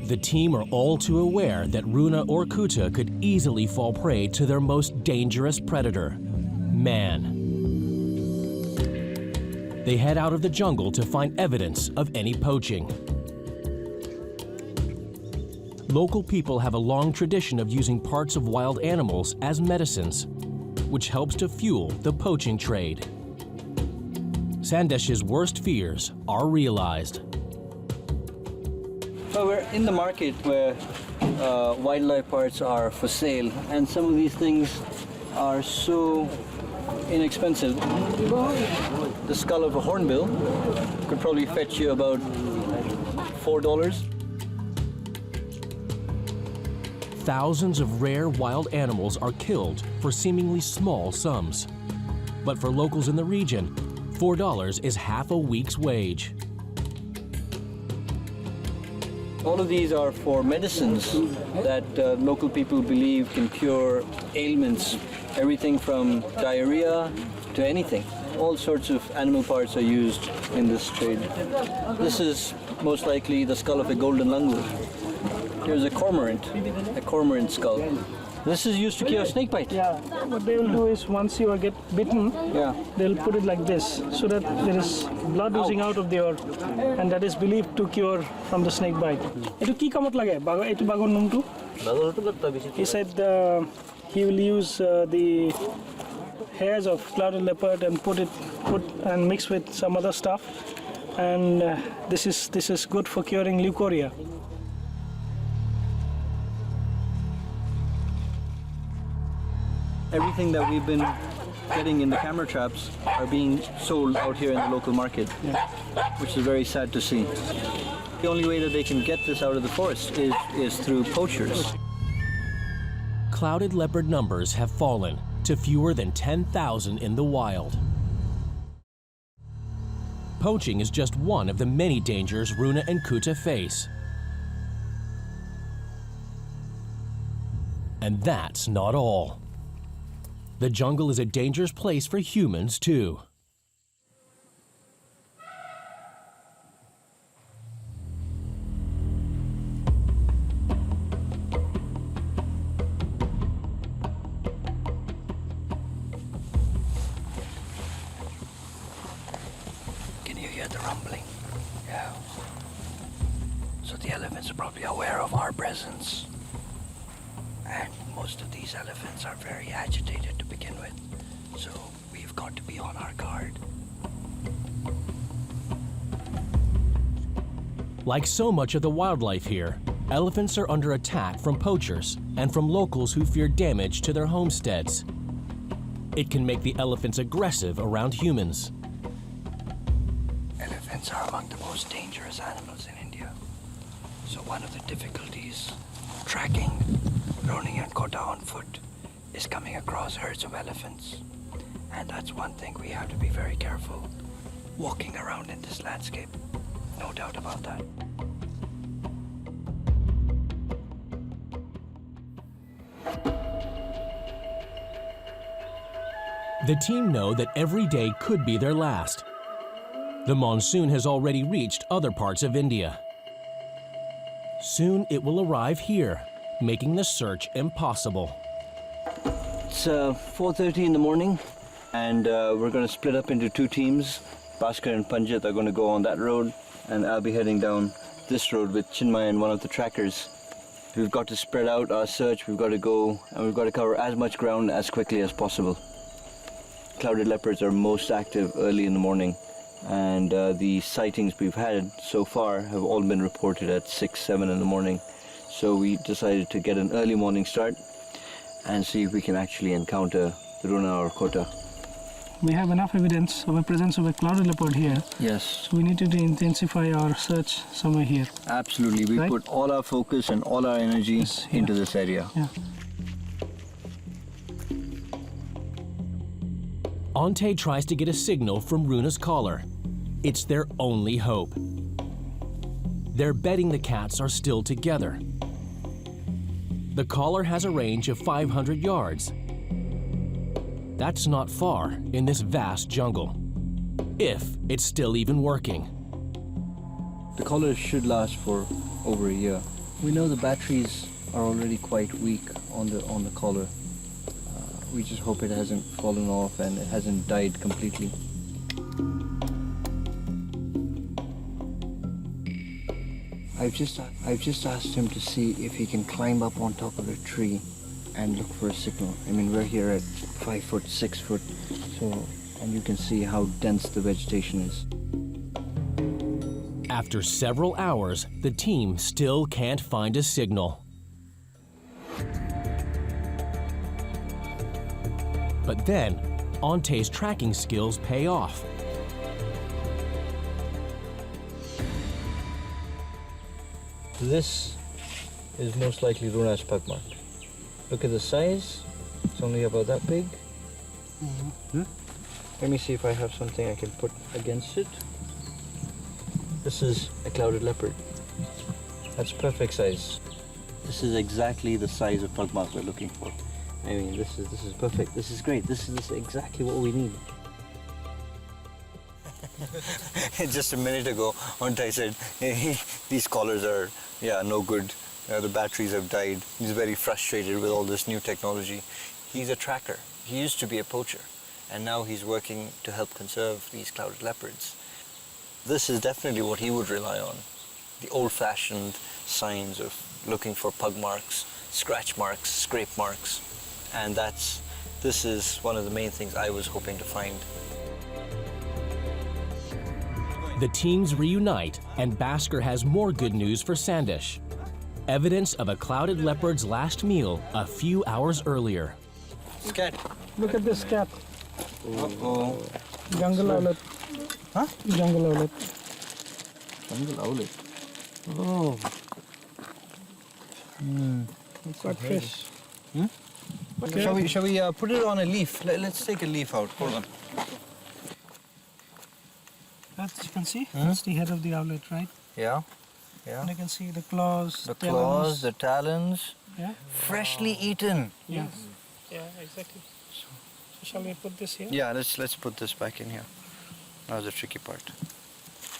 The team are all too aware that Runa or Kuta could easily fall prey to their most dangerous predator, man. They head out of the jungle to find evidence of any poaching. Local people have a long tradition of using parts of wild animals as medicines, which helps to fuel the poaching trade. Sandesh's worst fears are realized. So we're in the market where wildlife parts are for sale, and some of these things are so inexpensive. The skull of a hornbill could probably fetch you about $4. Thousands of rare wild animals are killed for seemingly small sums. But for locals in the region, $4 is half a week's wage. All of these are for medicines that local people believe can cure ailments, everything from diarrhea to anything. All sorts of animal parts are used in this trade. This is most likely the skull of a golden langur. Here's a cormorant skull. This is used to cure snake bite. Yeah, what they will do is once you get bitten, they'll put it like this so that there is blood oozing out of there, and that is believed to cure from the snake bite. He said he will use the hairs of clouded leopard and put and mix with some other stuff, and this is good for curing leukorrhea. Everything that we've been getting in the camera traps are being sold out here in the local market, which is very sad to see. The only way that they can get this out of the forest is through poachers. Clouded leopard numbers have fallen to fewer than 10,000 in the wild. Poaching is just one of the many dangers Runa and Kuta face. And that's not all. The jungle is a dangerous place for humans, too. Can you hear the rumbling? Yeah. So the elephants are probably aware of our presence. And most of these elephants are very agitated to begin with, so we've got to be on our guard. Like so much of the wildlife here, elephants are under attack from poachers and from locals who fear damage to their homesteads. It can make the elephants aggressive around humans. Elephants are among the most dangerous animals in India. So one of the difficulties tracking Roni and Kota on foot is coming across herds of elephants. And that's one thing we have to be very careful walking around in this landscape. No doubt about that. The team know that every day could be their last. The monsoon has already reached other parts of India. Soon it will arrive here, making the search impossible. It's 4:30 in the morning, and we're going to split up into two teams. Bhaskar and Panjit are going to go on that road, and I'll be heading down this road with Chinmay and one of the trackers. We've got to spread out our search. We've got to go, and we've got to cover as much ground as quickly as possible. Clouded leopards are most active early in the morning, and the sightings we've had so far have all been reported at 6, 7 in the morning. So we decided to get an early morning start and see if we can actually encounter Runa or Kota. We have enough evidence of a presence of a clouded leopard here. Yes. So we need to intensify our search somewhere here. Absolutely. We put all our focus and all our energy into this area. Yeah. Ante tries to get a signal from Runa's collar. It's their only hope. They're betting the cats are still together. The collar has a range of 500 yards. That's not far in this vast jungle, if it's still even working. The collar should last for over a year. We know the batteries are already quite weak on the collar. We just hope it hasn't fallen off and it hasn't died completely. I've just asked him to see if he can climb up on top of a tree and look for a signal. I mean, we're here at 5 foot, 6 foot, and you can see how dense the vegetation is. After several hours, the team still can't find a signal. But then, Ante's tracking skills pay off. This is most likely Runa's pug mark. Look at the size. It's only about that big. Let me see if I have something I can put against it. This is a clouded leopard. That's perfect size. This is exactly the size of pug mark we're looking for. I mean, this is perfect. This is great. This is exactly what we need. Just a minute ago, Huntai said, hey, these collars are, no good. The batteries have died. He's very frustrated with all this new technology. He's a tracker. He used to be a poacher, and now he's working to help conserve these clouded leopards. This is definitely what he would rely on. The old-fashioned signs of looking for pug marks, scratch marks, scrape marks. And this is one of the main things I was hoping to find. The teams reunite, and Bhaskar has more good news for Sandesh. Evidence of a clouded leopard's last meal a few hours earlier. Scat. Look at this cat. Uh-oh. Jungle owlet. Huh? Jungle owlet. Jungle owlet. Oh. Quite fresh. Okay. Shall we put it on a leaf? Let's take a leaf out. Hold on. As you can see, that's the head of the owlet, right? Yeah. And you can see the claws, The claws, the talons. Yeah. Freshly eaten. Yes. Yeah, exactly. So shall we put this here? Yeah, let's put this back in here. That was the tricky part.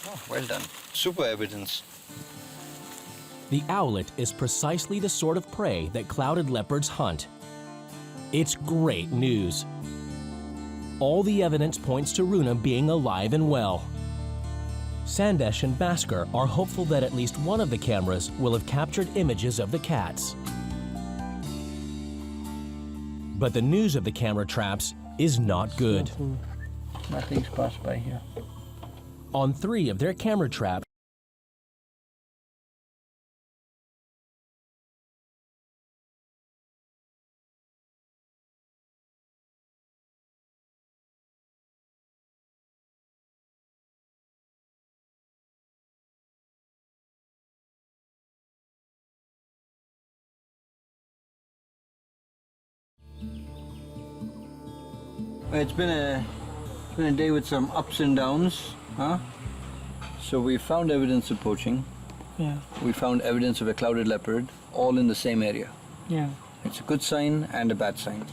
Oh, well done. Super evidence. The owlet is precisely the sort of prey that clouded leopards hunt. It's great news. All the evidence points to Runa being alive and well. Sandesh and Bhaskar are hopeful that at least one of the cameras will have captured images of the cats. But the news of the camera traps is not good. Nothing's passed by here. On 3 of their camera traps, It's been a day with some ups and downs, huh? So we found evidence of poaching. Yeah. We found evidence of a clouded leopard, all in the same area. Yeah. It's a good sign and a bad sign.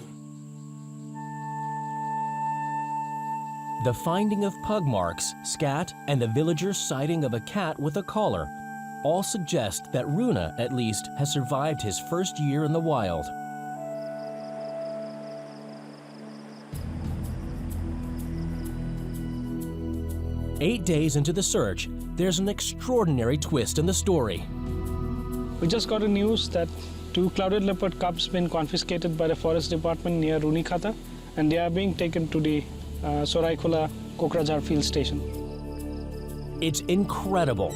the finding of pug marks, scat, and the villagers' sighting of a cat with a collar all suggest that Runa, at least, has survived his first year in the wild. Eight days into the search, there's an extraordinary twist in the story. We just got a news that 2 clouded leopard cubs been confiscated by the forest department near Runikata, and they are being taken to the Soraikula Kokrajhar field station. It's incredible.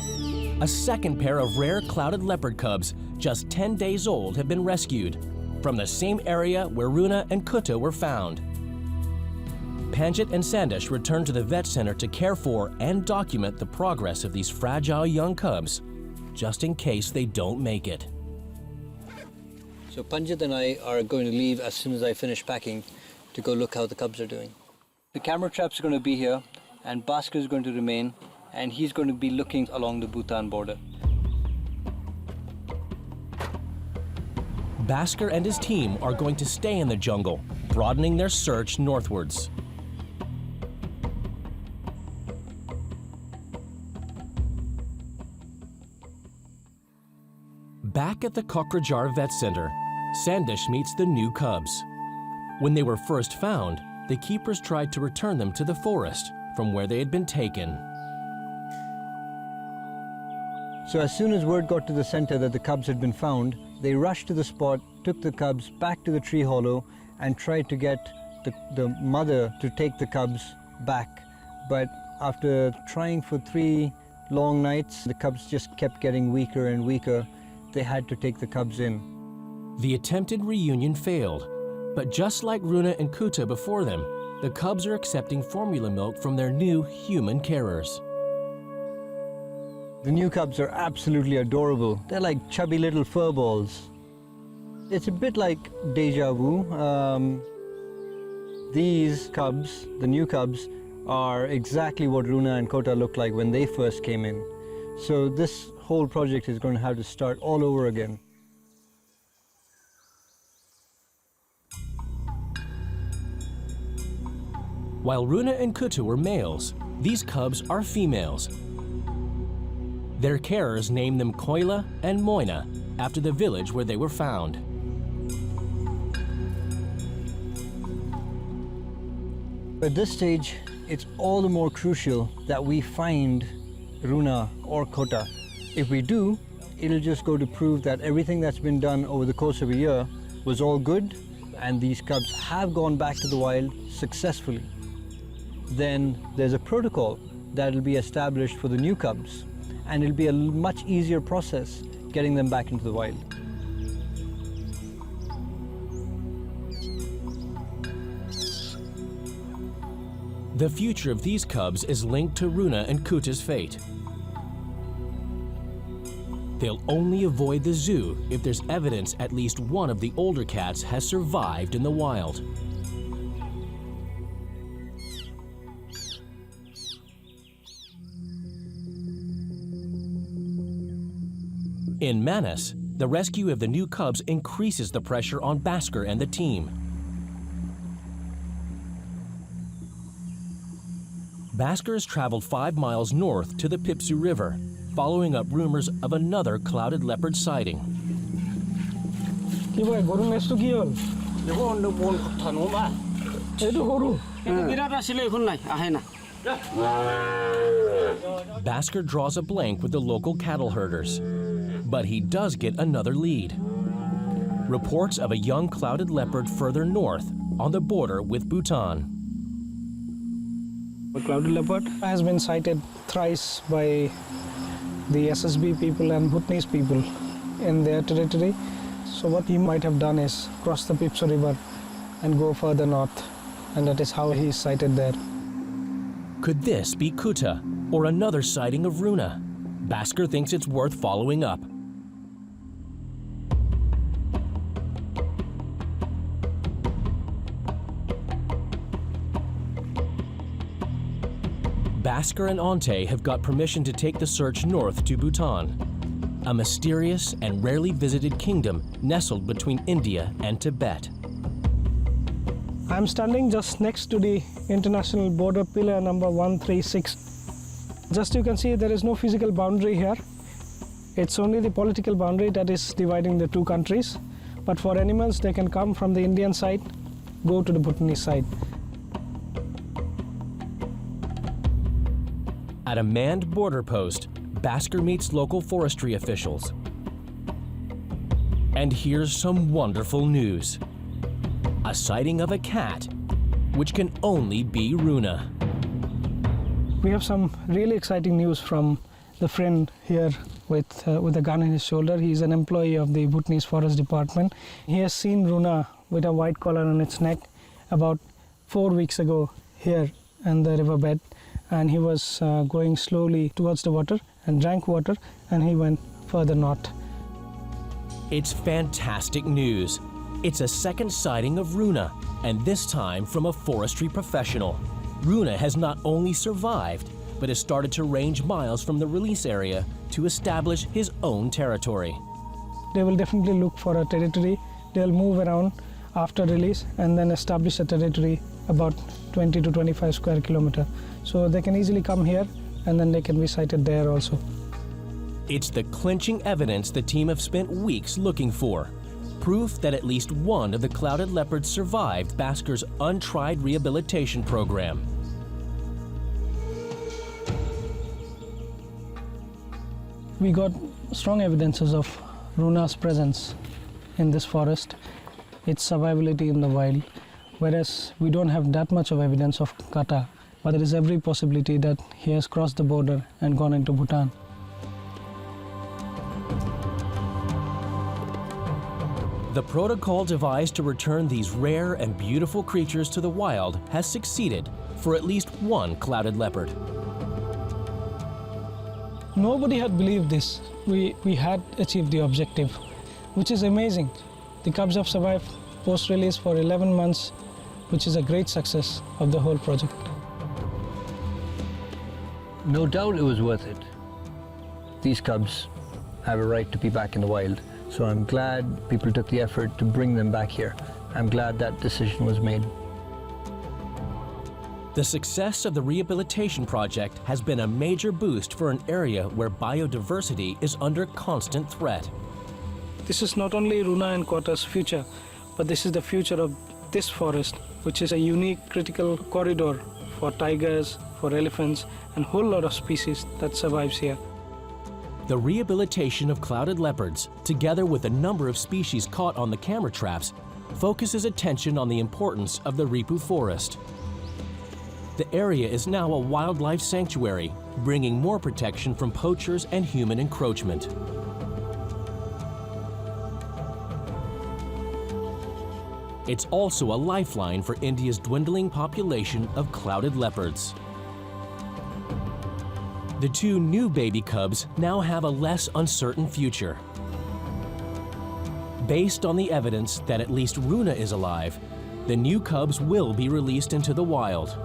A second pair of rare clouded leopard cubs, just 10 days old, have been rescued from the same area where Runa and Kutta were found. Panjit and Sandesh return to the vet center to care for and document the progress of these fragile young cubs, just in case they don't make it. So Panjit and I are going to leave as soon as I finish packing to go look how the cubs are doing. The camera traps are going to be here, and Bhaskar is going to remain, and he's going to be looking along the Bhutan border. Bhaskar and his team are going to stay in the jungle, broadening their search northwards. Back at the Kokrajhar Vet Center, Sandesh meets the new cubs. When they were first found, the keepers tried to return them to the forest from where they had been taken. So as soon as word got to the center that the cubs had been found, they rushed to the spot, took the cubs back to the tree hollow, and tried to get the mother to take the cubs back. But after trying for 3 long nights, the cubs just kept getting weaker and weaker. They had to take the cubs in. The attempted reunion failed, but just like Runa and Kutta before them, the cubs are accepting formula milk from their new human carers. The new cubs are absolutely adorable. They're like chubby little fur balls. It's a bit like deja vu. These cubs, the new cubs, are exactly what Runa and Kota looked like when they first came in. So this whole project is going to have to start all over again. While Runa and Kutu were males, these cubs are females. Their carers named them Koila and Moina after the village where they were found. At this stage, it's all the more crucial that we find Runa or Kota. If we do, it'll just go to prove that everything that's been done over the course of a year was all good and these cubs have gone back to the wild successfully. Then there's a protocol that'll be established for the new cubs, and it'll be a much easier process getting them back into the wild. The future of these cubs is linked to Runa and Kuta's fate. They'll only avoid the zoo if there's evidence at least one of the older cats has survived in the wild. In Manas, the rescue of the new cubs increases the pressure on Bhaskar and the team. Bhaskar has traveled 5 miles north to the Pipsu River, following up rumors of another clouded leopard sighting. Bhaskar draws a blank with the local cattle herders, but he does get another lead. Reports of a young clouded leopard further north on the border with Bhutan. The clouded leopard has been sighted thrice by the SSB people and Bhutanese people in their territory. So what he might have done is cross the Pipsu River and go further north, and that is how he is sighted there. Could this be Kuta or another sighting of Runa? Bhaskar thinks it's worth following up. Bhaskar and Ante have got permission to take the search north to Bhutan, a mysterious and rarely visited kingdom nestled between India and Tibet. I'm standing just next to the international border pillar number 136. Just you can see there is no physical boundary here. It's only the political boundary that is dividing the two countries. But for animals, they can come from the Indian side, go to the Bhutanese side. At a manned border post, Bhaskar meets local forestry officials. And here's some wonderful news. A sighting of a cat, which can only be Runa. We have some really exciting news from the friend here with a gun in his shoulder. He's an employee of the Bhutanese Forest Department. He has seen Runa with a white collar on its neck about 4 weeks ago here in the riverbed. And he was going slowly towards the water and drank water, and he went further north. It's fantastic news. It's a second sighting of Runa, and this time from a forestry professional. Runa has not only survived, but has started to range miles from the release area to establish his own territory. They will definitely look for a territory. They'll move around after release and then establish a territory about 20 to 25 square kilometer. So they can easily come here and then they can be sighted there also. It's the clinching evidence the team have spent weeks looking for. Proof that at least one of the clouded leopards survived Bhaskar's untried rehabilitation program. We got strong evidences of Runa's presence in this forest, its survivability in the wild, whereas we don't have that much of evidence of Kata, but there is every possibility that he has crossed the border and gone into Bhutan. The protocol devised to return these rare and beautiful creatures to the wild has succeeded for at least one clouded leopard. Nobody had believed this. We had achieved the objective, which is amazing. The cubs have survived post-release for 11 months, which is a great success of the whole project. No doubt it was worth it. These cubs have a right to be back in the wild, so I'm glad people took the effort to bring them back here. I'm glad that decision was made. The success of the rehabilitation project has been a major boost for an area where biodiversity is under constant threat. This is not only Runa and Kota's future, but this is the future of this forest, which is a unique critical corridor for tigers, for elephants, and a whole lot of species that survives here. The rehabilitation of clouded leopards, together with a number of species caught on the camera traps, focuses attention on the importance of the Ripu forest. The area is now a wildlife sanctuary, bringing more protection from poachers and human encroachment. It's also a lifeline for India's dwindling population of clouded leopards. The two new baby cubs now have a less uncertain future. Based on the evidence that at least Runa is alive, the new cubs will be released into the wild.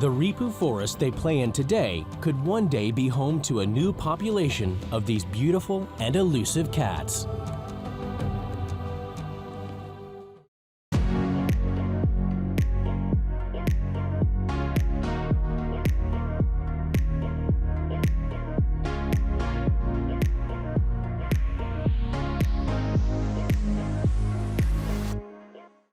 The Ripu forest they play in today could one day be home to a new population of these beautiful and elusive cats.